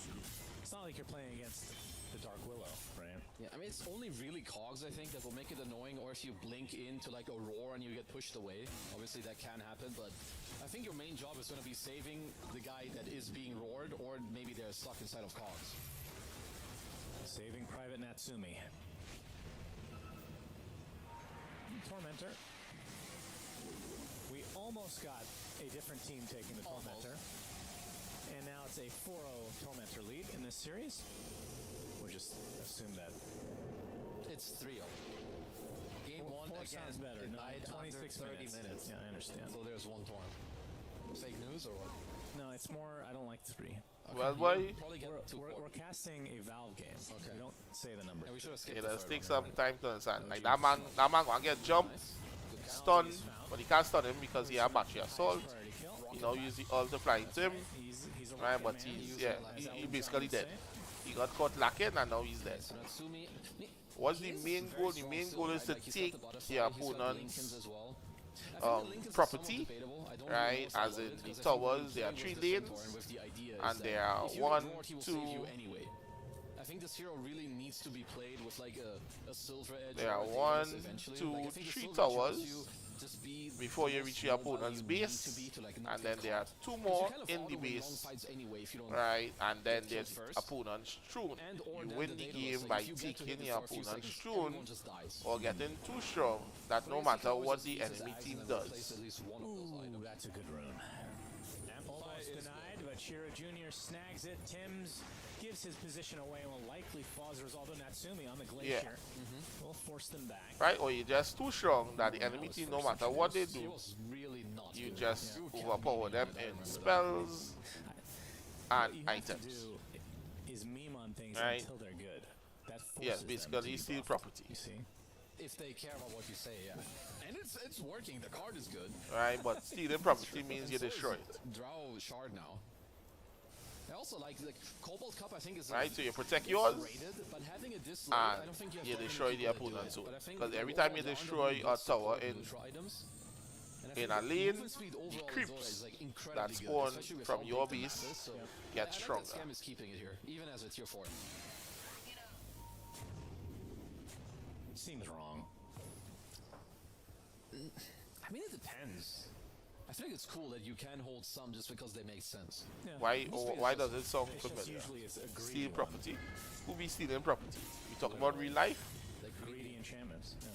it's not like you're playing against the Dark Willow, right? Yeah, I mean, it's only really cogs, I think, that will make it annoying, or if you blink into like a roar and you get pushed away. Obviously, that can happen, but I think your main job is going to be saving the guy that is being roared, or maybe they're stuck inside of cogs. Saving Private Natsumi. Tormentor. We almost got a different team taking the Tormentor. And now it's a 4-0 Tormentor lead in this series. We'll just assume that. It's 3-0. Game 1 Four again. sounds better. It No, died 26 under 30 minutes. Yeah, I understand. So there's one Torm. Fake news or what? No, it's more, I don't like 3. Okay, Well, you boy, probably get We're casting a Valve game. Okay. We don't say the number. Yeah, we should have skipped it the does third take one. some time to understand. Like that man gonna get jumped, stunned, but he can't stun him because he has battery assault. Priority kill. He now use the ult to fly into him, He's a right? rocket But man. he basically dead. He got caught lacking and now he's dead. So Natsumi, What's the he is main very goal? The strong main still, goal right? is to Like, he's got take the butterfly, the he's got opponent's Lincolns as well. I think the Lincolns is property, somewhat debatable. I don't really right? know what's As about in it, the 'cause I think towers, there are playing 3 with the lanes, Centaur with the idea is and that there are if you get 1, roared, he will save you 2. anyway. I think this hero really needs to be played with like a silver edge. There or are a Daedalus 1, eventually. 2, Like, I think the 3 silver edge towers helps you just be before you the reach your mobile opponent's you need base, to be to, like, not and then get there are caught. 2 'Cause more you kind of in the auto-win long base, fights anyway if you don't right? And then get there's killed first. opponent's throne. And or You then win the the Daedalus, game like, by if you get to hit taking it your for a few opponent's seconds, throne everyone just dies. or getting too strong that no Crazy matter always what just the uses enemy axe team and then replace does. at least one of those Ooh, items. that's a good rune. Almost denied, but Shiro Jr. snags it. Tim's gives his position away and will likely fall as a result of Natsumi on the glacier. Will force them back. Right? Or you're just too strong that the enemy team, no matter what they He do, was really not you good. just You can't overpower beat him. them I in remember that. spells What and you have to items. do is meme on things Right. until they're good. That forces Yes, them basically to steal buff. property. You see? If they care about what you say, yeah. And it's working. The card is good. Right? But stealing property means you And so is destroy it. Drow Shard now. I also like Cobalt Cup. I think is Right? So you protect yours rated, but having a this late, I don't and think you have you that many destroy the people that do opponent's it. zone. But I think Because every the time you Warlock destroy Armor a with tower support in neutral items, And I in feel a like lane, movement speed the overall in creeps Dota is like that incredibly good, spawn especially with from how your big the map base is, so get I like stronger. that Scam is keeping it here, even as a tier 4. Seems wrong. I mean, it depends. I feel like it's cool that you can hold some just because they make sense. Yeah. Why does it sound It's just familiar? usually it's a greedy Steal one. property. Who be stealing property? We talking about real life? Like Greedy enchantments. Yeah.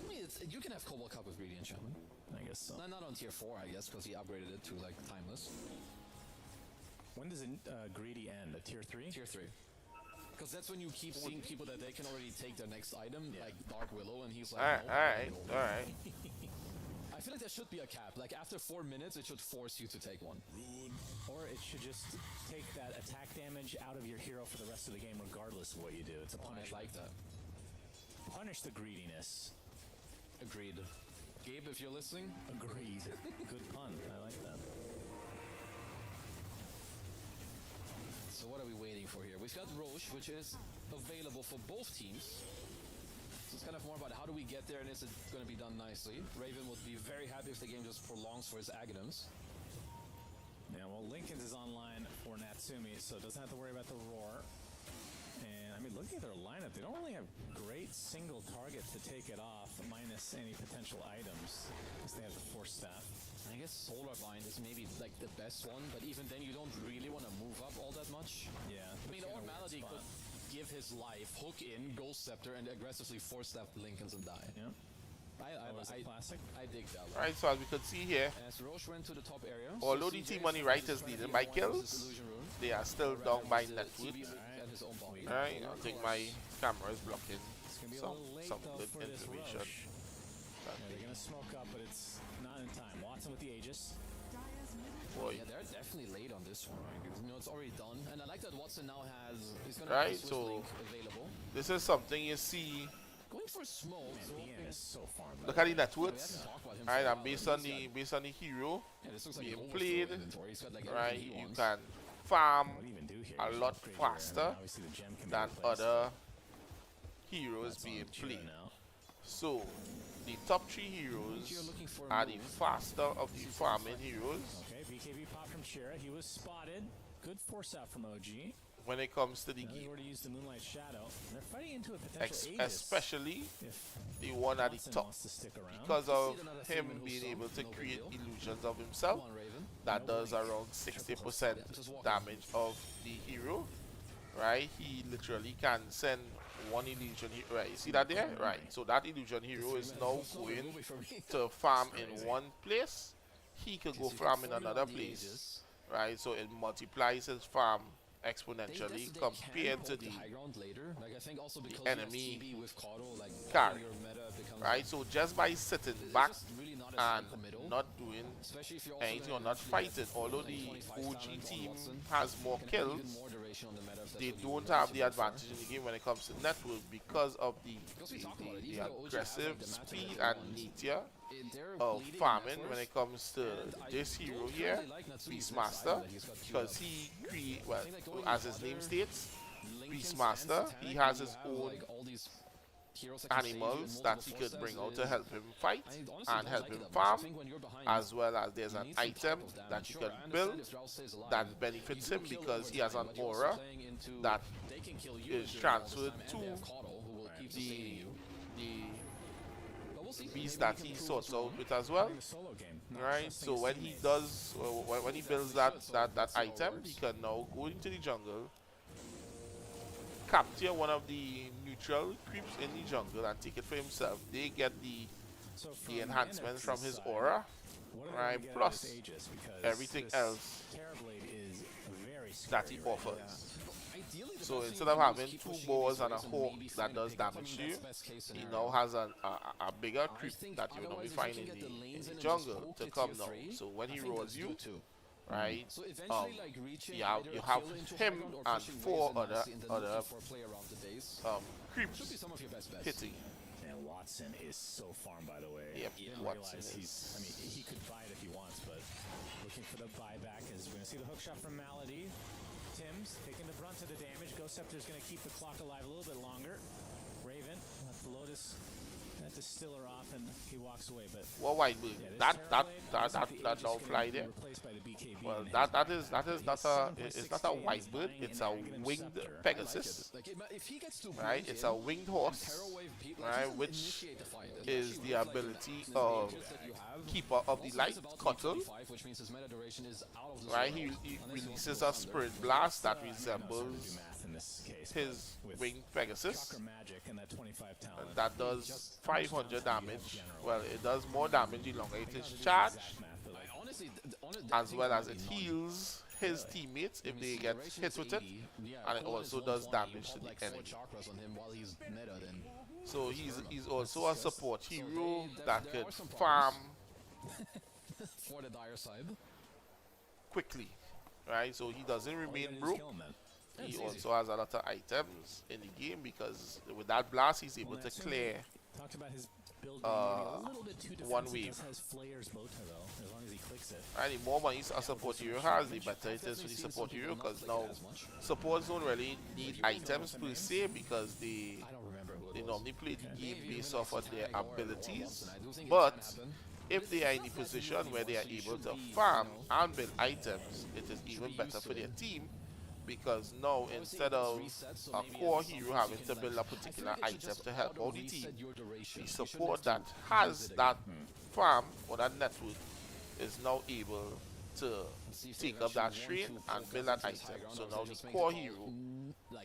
I mean, you can have Cobalt Cup with Greedy Enchantment. I guess so. Not on tier 4, I guess, because he upgraded it to like Timeless. When does greedy end? A tier 3? Tier 3. Because that's when you keep seeing people that they can already take their next item, like Dark Willow, and he's like, Alright. I feel like there should be a cap. Like after 4 minutes, it should force you to take one. Or it should just take that attack damage out of your hero for the rest of the game, regardless of what you do. It's a I punishment. like that. Punish the greediness. Agreed. Gabe, if you're listening, Agreed. Good pun. I like that. so what are we waiting for here? We've got Roche, which is available for both teams. So it's kind of more about how do we get there and is it going to be done nicely. Raven would be very happy if the game just prolongs for his Aghanims. Yeah, well, Lincoln's is online for Natsumi, so doesn't have to worry about the roar. And, I mean, looking at their lineup, they don't really have great single targets to take it off, minus any potential items, because they have the Force Staff. I guess Solar Bind is maybe like the best one, but even then you don't really want to move up all that much. Yeah. I mean, or Malady could give his life, hook in, Ghost Scepter, and aggressively force staff Lincolns and die. Yeah. Classic. I dig that one. Right, so as we could see here, As Roche went to the top area, although so the CJ team on the right is trying to leading be by involved with kills, this illusion rune. they are still Red down by uses net the width. TV and his own bomb. Alright, I think my camera is blocking It's going to be a some, little late, some though, good for this information. Roche. Yeah, they're going to smoke up, but it's not in time. Watson with the Aegis. Dire's middle Boy. Yeah, they're definitely late on this one. Right? You know, it's already done, and I like that Watson now he's gonna Right, have Swiss so- Link available. This is something you see. Going for smoke. Man, BM is so far back. Look at the net We worth. haven't talked about him Right, for a and while, based but on he's the hero, yeah, this looks like being an overflow played, inventory. He's got like right, everything he you wants. can farm What do you even do here? a You lot upgrade your- I mean, faster obviously the gem can be than replaced. other heroes That's on being Jira played. now. So, the top 3 heroes You're looking for a are the move. faster of the farming heroes Okay, BKB pop from Shira. He was spotted. Good force out from OG. when it comes to the Now they game. already used the Moonlight Shadow. And they're fighting into a potential Aegis. Especially If the one at the Watson top. wants to stick around. Because of Proceed another him Freeman being who's able to no big create deal. illusions of himself, Come on, Raven. that does around 60% damage of the hero. Right? He literally can send one illusion hero. Right, you see that there? Right. So that illusion hero is now going to farm in one place. He could go farm in another place. Right? So it multiplies his farm exponentially compared to the high ground later. Like I think also because enemy you have TB with Caudal, like carry. your meta becomes right. So just by sitting it's back just really not as and committal, not doing especially if you're also anything gonna or not eventually get fighting, although like the 25 OG talent on team Watson, has more can add kills, even more duration on the meta if that's they what you don't were have the going for. advantage in the game when it comes to network because of Because we the, talked about it, the even though OG has, aggressive like, the matchup speed that and they want, meteor They're of bleeding farming networks, when it comes to and I this hero don't here, currently like Natsumi's next Beastmaster, item that he's got queued because up. he create, I well, think, like, going as with his name other states, Lincoln's Beastmaster, and he Satanic, has you his have, own like, all these heroes that can save you in animals that he multiple could force bring stabs out to is- help him fight I honestly and don't help like him it that much. I farm, think when you're behind, as well as there's you an need some item type of damage. that you Sure, can I understand build if Drow stays alive, that you benefits do him kill because over he has time, an but you're also aura playing into that they can kill you is if you're doing all this transferred time, and to they have Caudal, who will keep the sustaining you. the But we'll see. beast Maybe that can he prove sorts us out wrong. with as well. Playing the solo game. Not Right, trusting so his when he teammates. does, when he builds that So that that's how it item, works. he can now go into the jungle, capture one of the neutral creeps in the jungle and take it for himself. They get So the from enhancements from his side, aura, what are they right, gonna get out of plus this Aegis? Because everything this else Terrorblade is very that scary he right offers. Ideally, the So best thing instead you of can do is having keep 2 pushing boars these and a waves and hawk maybe that find does pickup. I damage mean, to you, that's best case he scenario. now has a bigger I creep think that you would not be otherwise, if you finding can in get the the lanes in and jungle just to poke come it now. tier 3, So when I he think rolls that's you, good too. right, So eventually, like reaching you have either you a have kill into him high ground or and pushing 4 waves in other nicely and then looking for a play around the base. creeps Should be some of your best bets. hitting. And Watson is so farm, by the way. Yep, I didn't Watson realize is- I mean, he could buy it if he wants, but looking for the buyback as we're going to see the hook shot from Malady. Tim's taking the brunt of the damage. Ghost Scepter is going to keep the clock alive a little bit longer. Raven, the Lotus. That the stiller off and he walks away. But What white bird? yeah, That don't fly there. Well, that is not a white bird. It's a winged Pegasus, right? It's a winged horse, right? Which is the ability of Keeper of the Light, Cuttle, right? He releases a Spirit Blast that resembles his winged Pegasus. That does 500 damage. Well, it does more damage the longer it is charged, as well as it heals his teammates if they get hit with it, and it also does damage to the enemy. So he's also a support hero that could farm for the dire side quickly, right? So he doesn't remain broke. He also has a lot of items in the game because with that blast he's able to clear one wave. And the more money a support hero has, the better it is for the support hero, because now supports don't really need items per se, because they normally play the game based off of their abilities. But if they are in a position where they are able to farm and build items, it is even better for their team, because now instead of a core hero having to build a particular item to help out the team, the support that has that farm or that network is now able to take up that strain and build that item. So now the core hero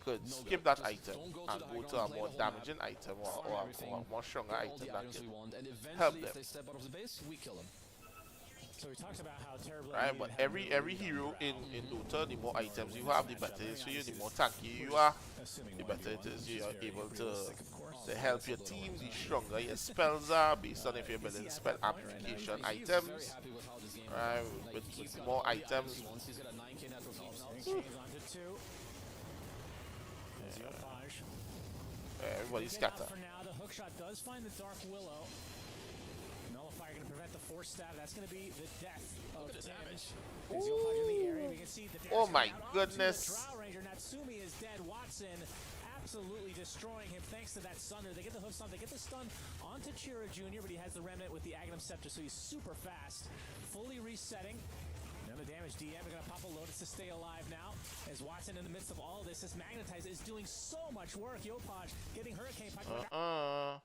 could skip that item and go to a more damaging item or a more stronger item that can help them. So he talks about how terrible. Right, but every hero in Dota, the more items you have, the better it is for you. The more tanky you are, the better it is you are able to help your team. The stronger your spells are, based on if you're building spell application items. Right, with more items. Everybody's scattered. For now, the hookshot does find the Dark Willow. Nullifier going to prevent the force stab. That's going to be the death of damage. Oh my goodness. Drow Ranger Natsumi is dead. Watson absolutely destroying him thanks to that Sunder. They get the hook stun. They get the stun onto Chira Jr., but he has the remnant with the Aghanim Scepter, so he's super fast. Fully resetting. Another damage DM. We're going to pop a Lotus to stay alive now. As Watson, in the midst of all of this Magnetize is doing so much work. Yopaj getting Hurricane Punch. A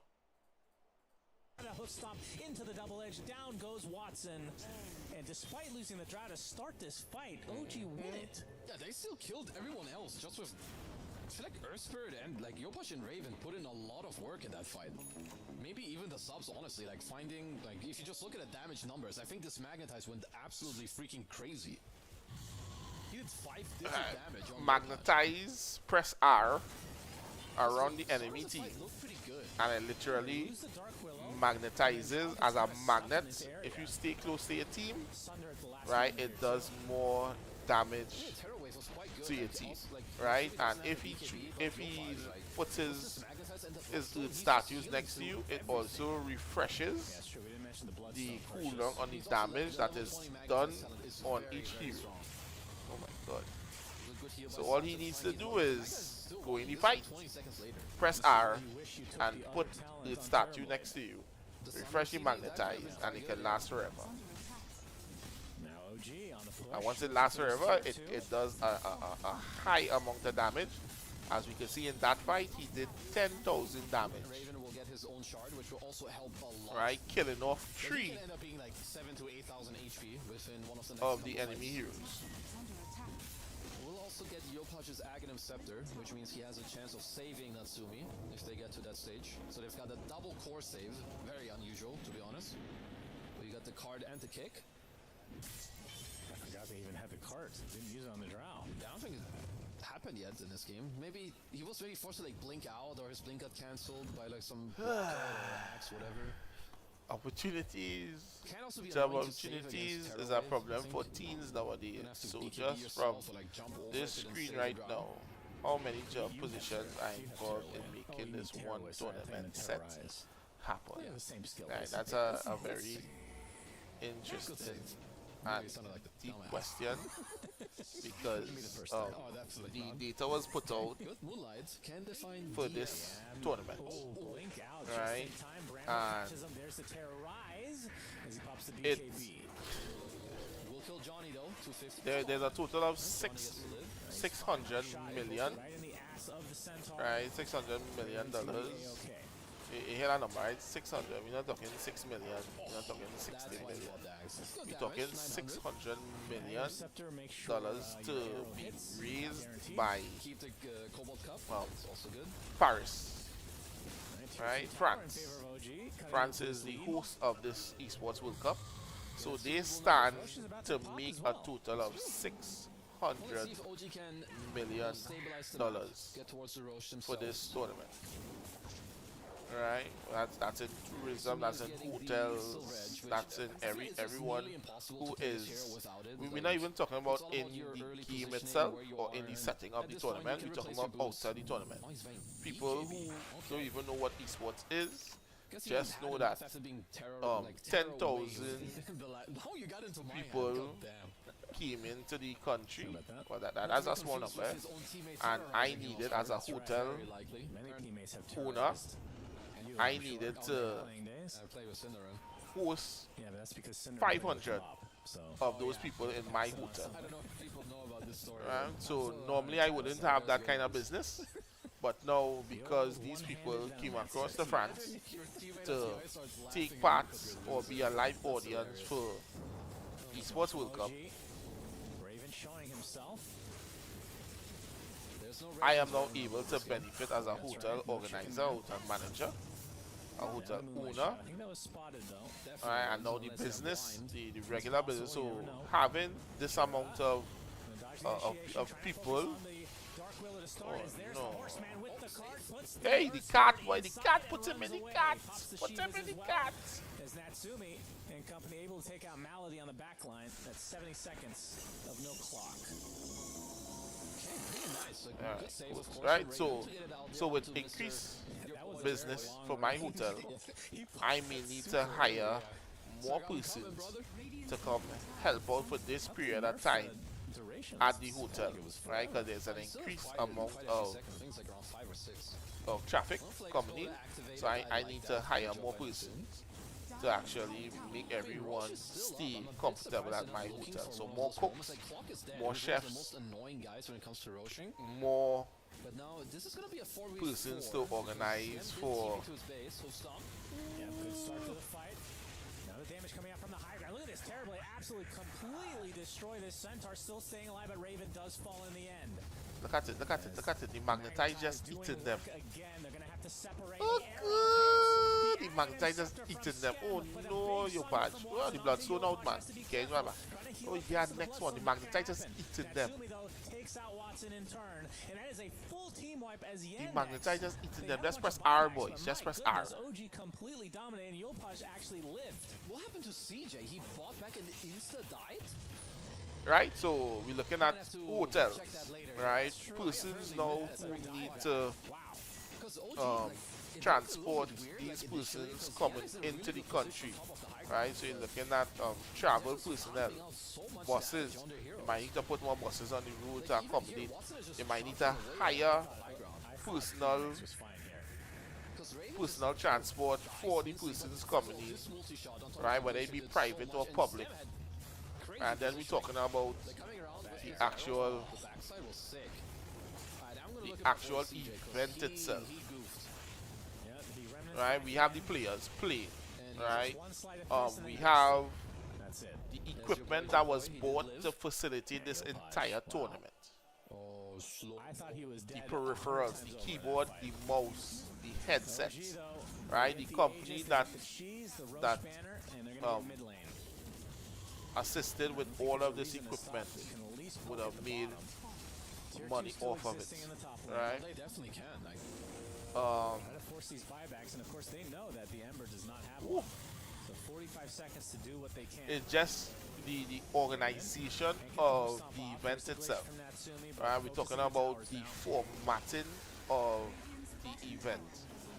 hoof stomp into the double edge. Down goes Watson. And despite losing the Drow to start this fight, OG win it. Yeah, they still killed everyone else just with... I feel like Earth Spirit and like Yopaj and Raven put in a lot of work in that fight. Maybe even the subs, honestly, like finding, like if you just look at the damage numbers, I think this Magnetize went absolutely freaking crazy. He did 5 different damage on Magnetize, press R around the enemy team, and it literally magnetizes as a magnet. If you stay close to your team, right, it does more damage to your team, right? And if he puts his Earth statues next to you, it also refreshes the cooldown on the damage that is done on each hero. Oh my god. So all he needs to do is go in the fight, press R, and put the statue next to you, refresh the Magnetize, and it can last forever. And once it lasts forever, it does a high amount of damage. As we can see in that fight, he did 10,000 damage. Raven will get his own shard, which will also help a lot. Right, killing off 3 end up being like 7,000 to 8,000 HP within one of the next of the enemy heroes. We'll also get Yopaj's Aghanim Scepter, which means he has a chance of saving Natsumi if they get to that stage. So they've got a double core save, very unusual to be honest. We got the card and the kick. I forgot they even had the cards. They didn't use it on the Drow. I don't think it happened yet in this game. Maybe he was maybe forced to like blink out, or his blink got cancelled by like some axe, whatever. Opportunities, job opportunities is a problem for teens nowadays. So just from this screen right now, how many job positions are involved in making this one tournament set happen? Right, that's a very interesting And Maybe sounded like the deep dumbass. question because Give me the first time. Oh, definitely the not. data was put out Good Moonlight can define for DA. this tournament. Oh, blink out Right. just in time. Bramble And catches him. There's the terrorize as he pops the It- BKB. Will kill Johnny though. 250. there's a total of Johnny gets to live. 600 million, Right in the ass of the centaur. right? $600 million. Okay. You hear that number, right? 600. We're not talking 6 million. We're not talking 60 That's why million. he got dags. It's good We're damage, talking 900. $600 million Interceptor, make sure, to your arrow be hits. raised Guaranteed. by Keep the Cobalt Cup. Well. It's also good. Paris. Right, Tower in France. favor of OG, cutting France into is the lead. host of this Esports World Cup. So they stand to make a total of Let's see $600 if OG can million stabilize the dollars get towards the Roche for themselves. this tournament. Right, that's in tourism, that's in hotels, that's in everyone who is. We're not even talking about in the game itself or in the setting of the tournament. We're talking about outside the tournament. People who don't even know what esports is just know that 10,000 people came into the country. Well, that's a small number, and I needed as a hotel Many teammates have owner, terrorized. And you I have needed short to playing days. play with Cinderin. host Yeah, but that's because Cinder 500 so of those people in my hotel. I don't know if people know about this story. So normally I wouldn't have that kind of business, but now because these people came across to France to take part or be a live audience for Esports World Cup, Raven showing himself. There's no I am now able to benefit as a hotel organizer, hotel manager, a hotel owner, I think that was spotted though. and now the business, the regular business. So having this amount of people. No. Hey, the cat, boy, the cat, put him in the cat. Put him in the cat. As Natsumi and company able to take out Malady on the back line. That's 70 seconds of no clock. Okay, pretty nice. A good save, of course, Right, from so Raven to get it out there with to Mr. increased That was a business very long for my range. hotel, I may need to hire more persons to come help out for this period of time Duration at the hotel, right? Because there's an increased amount of Things like around 5 or 6. traffic coming in, so I need to hire more persons to actually make everyone stay comfortable at my hotel. So more cooks, more chefs, most annoying guys when it comes to roaching. more But now this is gonna be a 4v4. persons to organize for. To his base, so stop. Yeah, good start to the fight. Now the damage coming out from the high ground. Look at this terribly, absolutely, completely destroy this Centaur. Still staying alive, but Raven does fall in the end. Look at it, look at it, look at it. The Magnetite just Doing eating them. work again. They're gonna have to separate. Oh, The arrow hits. good! The Magnetite just eating them. Oh no, you bad. Oh, the bloodstone out, man. Okay, remember. Oh yeah, next one. The Magnetite just eating them. Natsumi, though, takes out Watson in turn, and that is a full team wipe as The Yandex. Magnetite just eating They them. have Just a press bunch of R, buybacks, boys. but Just my press R. goodness, OG completely dominated, and Yopaj actually lived. What happened to CJ? He fought back and insta died? Right, so we're looking at have to hotels, check that later. right? That's true. Persons Yeah, now that's who every need time. to Because OG, it transport looks a little bit weird, these like, initially, persons because coming Yandex is a really into the good country, position on top of the high right? ground. So you're looking at travel personnel, Popping out so much buses. damage on their You heroes. might need to put more buses on the road to Like, even here, accommodate. Watson is just You might need to chopping away hire on the high ground. personal Just fine here. 'Cause Raven is personal transport for the persons coming in, just multi-shot on top right? of Whether each it be other so private much, or and public. Sam had crazy And then we're positioning. talking about Like, coming around with the arrows, actual the backside was sick. Alright, I'm gonna the look at my actual boy CJ, 'cause event he itself. goofed. Yeah, the remnants. right? We have the players play, And right? One sleight of fist and We then have that's it. the equipment that was bought to facilitate this entire tournament. Oh, slow. I thought he was The dead. peripherals, the keyboard, the mouse, the headsets, OG, though, right? with The company Aegis, that the cheese, the roast that, banner, and they're gonna um, get mid lane. assisted with all of this equipment Can at least would work have at the made bottom. Tier money 2 still off of it, existing in the top lane. right? They definitely can. Like, Um, Try to force these buybacks, and of course they know that the Ember does not have Ooh. one. So 45 seconds to do what they can. it's just the organization of the event itself, right? We're talking about the formatting of the event.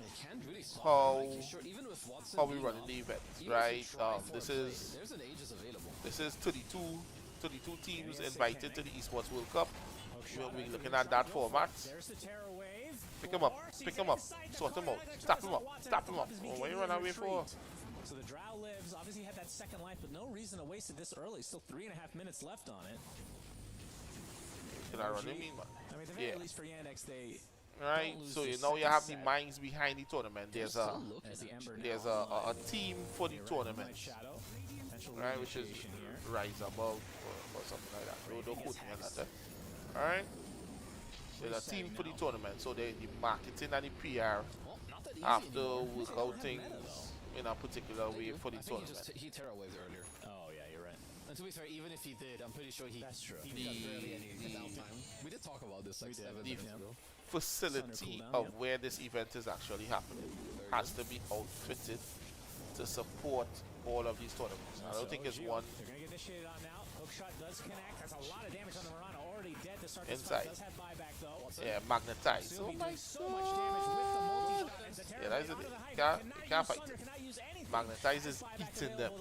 they can really really smart. how Making sure, even with Watson how we being running up, the event, even if right? you try for This a play, is there's an Aegis available. 32 teams invited to the Esports World Cup. We're looking at that format. Pick him up, sort him out, stop him up. Oh, what are you running away for? So the Drow lives, obviously had that second life, but no reason to waste it this early. Still 3.5 minutes left on it. Can I run him in, man? I mean, at the very least for Yandex, they Right, so you know you have the minds behind the tournament. There's a team for the tournament, right, which is Rise Above or something like that. Don't quote me on that. Alright, there's a team for the tournament, so the marketing and the PR have to work out things in a particular way for the tournament. He terrawaved earlier. Oh yeah, you're right. And to be fair, even if he did, I'm pretty sure he got barely any downtime. We did talk about this like 7 minutes ago. Facility of where this event is actually happening has to be outfitted to support all of these tournaments. I don't think it's one They're going to get initiated on now. Hookshot does connect. That's a lot of damage on the Mirana. Already dead to start this fight. inside. Does have buyback though. Yeah, magnetized. Oh my So much damage with the multi-shot. Yeah, that's it. Can't fight it. Magnetize is eating them.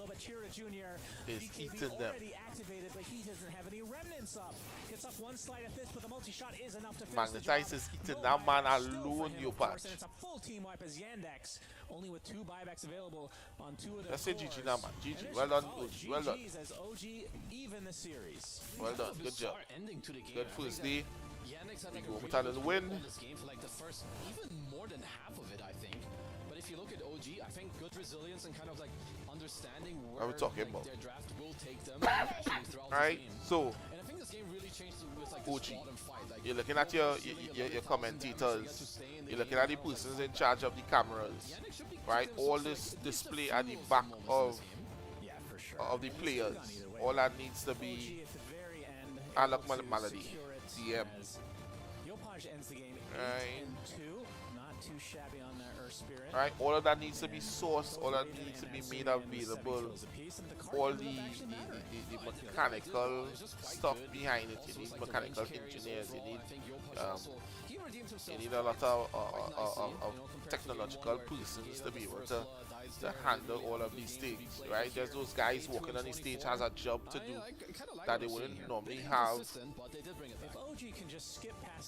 Is eating them. Activated, but he doesn't have any remnants up. Gets off one slide of this, but the multi-shot is enough to finish Magnetize is eating that man alone, you patch. And it's a full team wipe as Yandex, only with 2 buybacks available on 2 of the Let's say GG now, man. GG. Well done, OG. Well done. as OG even the series. Well done. Good job. Ending to the game. Good first day. Yandex had We like go a with a little win. this game for like the first, even more than half of it, I think. But if you look at OG, I think good resilience and kind of like understanding where we talking about? their draft will take them actually throughout Alright, the game. so And I think this game really changed with like OG. this bottom fight. Like, you're looking at your commentators. You're looking at the persons in charge of the cameras, right? All this display at the back of the players. All that needs to be Alok Malady, DM. Ends the game Right. 8-2. Not too shabby on that Earth Spirit. Right, all of that needs to be sourced, all that needs to be made available. All the mechanical stuff behind it. You need mechanical engineers, you need a lot of technological persons to be able to handle all of these things, right? There's those guys walking on the stage has a job to do that they wouldn't normally have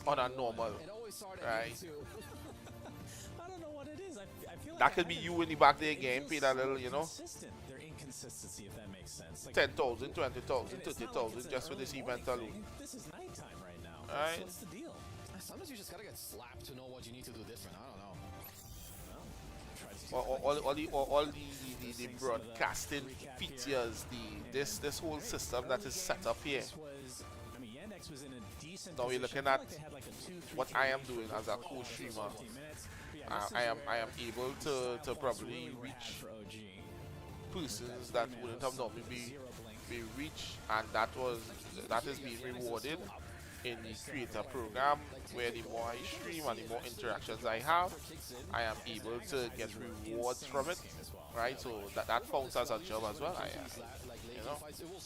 on a normal, right? I don't know what it is. I feel like That could be you in the back there getting paid a little, you know, Their inconsistency, if that makes sense. Like, 10,000, 20,000, 30,000 just for this event alone. This is nighttime right now. Right. What's the deal? Sometimes you just gotta get slapped to know what you need to do different. I don't know. All the broadcasting features, this whole system that is set up here. Now we're looking at what I am doing as a co-streamer. I am able to probably reach persons that wouldn't have normally be reached, and that is being rewarded in the creator program, where the more I stream and the more interactions I have, I am able to get rewards from it, right? So that counts as a job as well. You know,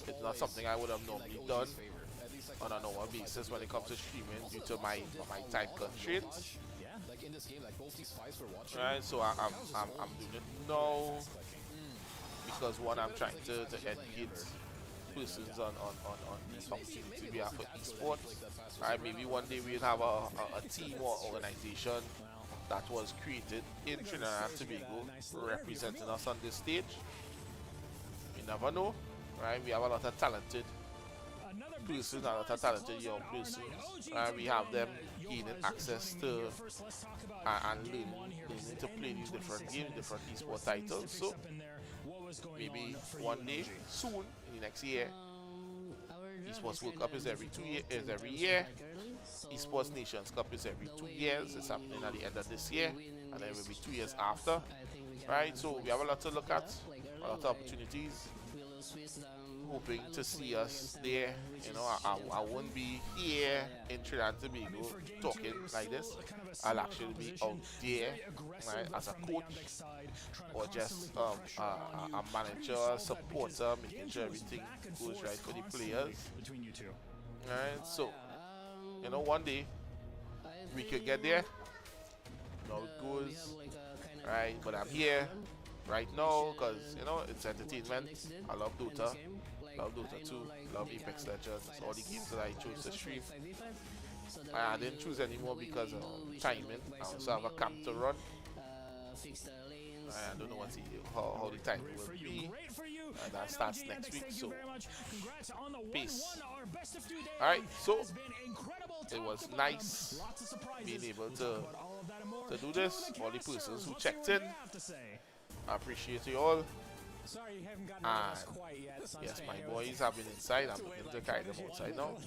it's not something I would have normally done on a normal basis when it comes to streaming due to my time constraints. Like in this game, like both these fights we're watching. Right, so I'm doing it now because one, I'm trying to educate persons on the opportunity we have for esports. Right, maybe one day we'll have a team or organization that was created in Trinidad and Tobago representing us on this stage. You never know, right? We have a lot of talented persons, a lot of talented young persons. We have them gaining access to and learning to play these different games, different esports titles. So maybe one day soon in the next year, Esports World Cup is every 2 years, is every year. Esports Nations Cup is every 2 years. It's happening at the end of this year, and then it will be 2 years after. Right, so we have a lot to look at, a lot of opportunities. Hoping to see us there. You know, I won't be here in Trinidad and Tobago talking like this. I'll actually be out there, right, as a coach or just a manager, supporter, making sure everything goes right for the players. Right, so you know, one day we could get there. You know how it goes. right? But I'm here right now because, you know, it's entertainment. I love Dota. Love Dota 2. Love Apex Legends. All the games that I chose to stream. I didn't choose anymore because of timing. I also have a camp to run. I don't know how the time will be. That starts next week, so peace. Alright, so it was nice being able to do this. All the persons who checked in, I appreciate you all. Sorry you haven't gotten And us quite yet. yes, my boys have been inside. I'm looking to carry them outside now.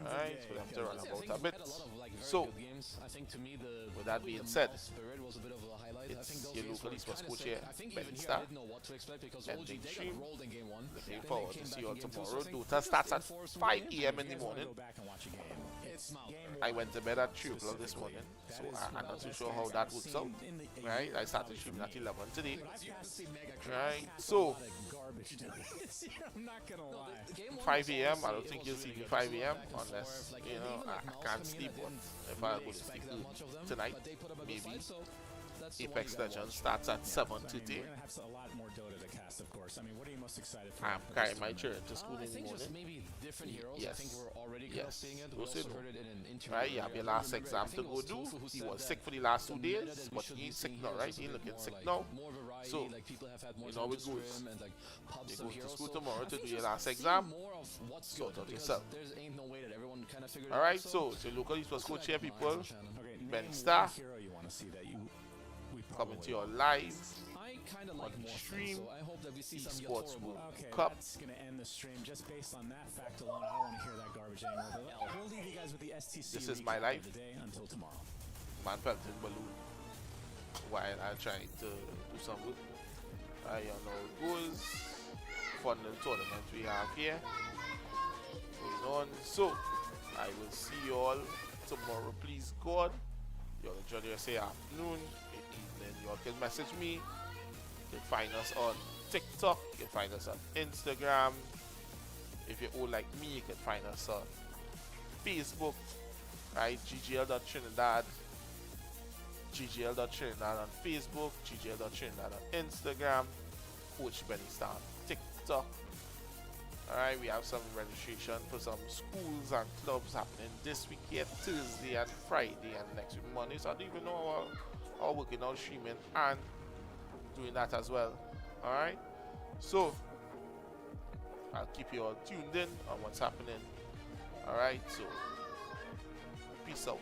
Alright, so we have to run about a bit. So, with that being said, it's your local esports coach here, Ben Star. Ending stream. Looking forward to see you all tomorrow. Dota starts at 5 AM in the morning. I went to bed at 3 o'clock this morning, so I'm not too sure how that works out. Right, I started streaming at 11 today. Right, so 5 AM, I don't think you'll see me 5 AM unless, you know, I can't sleep. But if I go to sleep tonight, maybe. Apex Legends starts at 7 today. I'm carrying my children to school in the morning. Yes. Yes. Right, you have your last exam to go do. He was sick for the last 2 days, but he's sick now, right? He's looking sick now. So, you know how it goes. You go to school tomorrow to do your last exam. Sort out yourself. Alright, so it's your local esports coach here, people. Ben Star. Coming to your live on the stream. Esports World Cup. That's going to end the stream just based on that fact alone. I don't want to hear that garbage anymore. We'll leave you guys with the STC. This is my life. Until tomorrow. Man pelting balloon while I try to do some work. I know it goes. Fun little tournament we have here going on. So I will see you all tomorrow, please God. You all enjoy the rest of your afternoon. Then you all can message me. You can find us on TikTok. You can find us on Instagram. If you're old like me, you can find us on Facebook. Right, ggl.trinidad. ggl.trinidad on Facebook. ggl.trinidad on Instagram. Coach Benny Star on TikTok. Alright, we have some registration for some schools and clubs happening this week here, Thursday and Friday and next week Monday. So I don't even know how working out streaming and doing that as well. Alright, so I'll keep you all tuned in on what's happening. Alright, so peace out.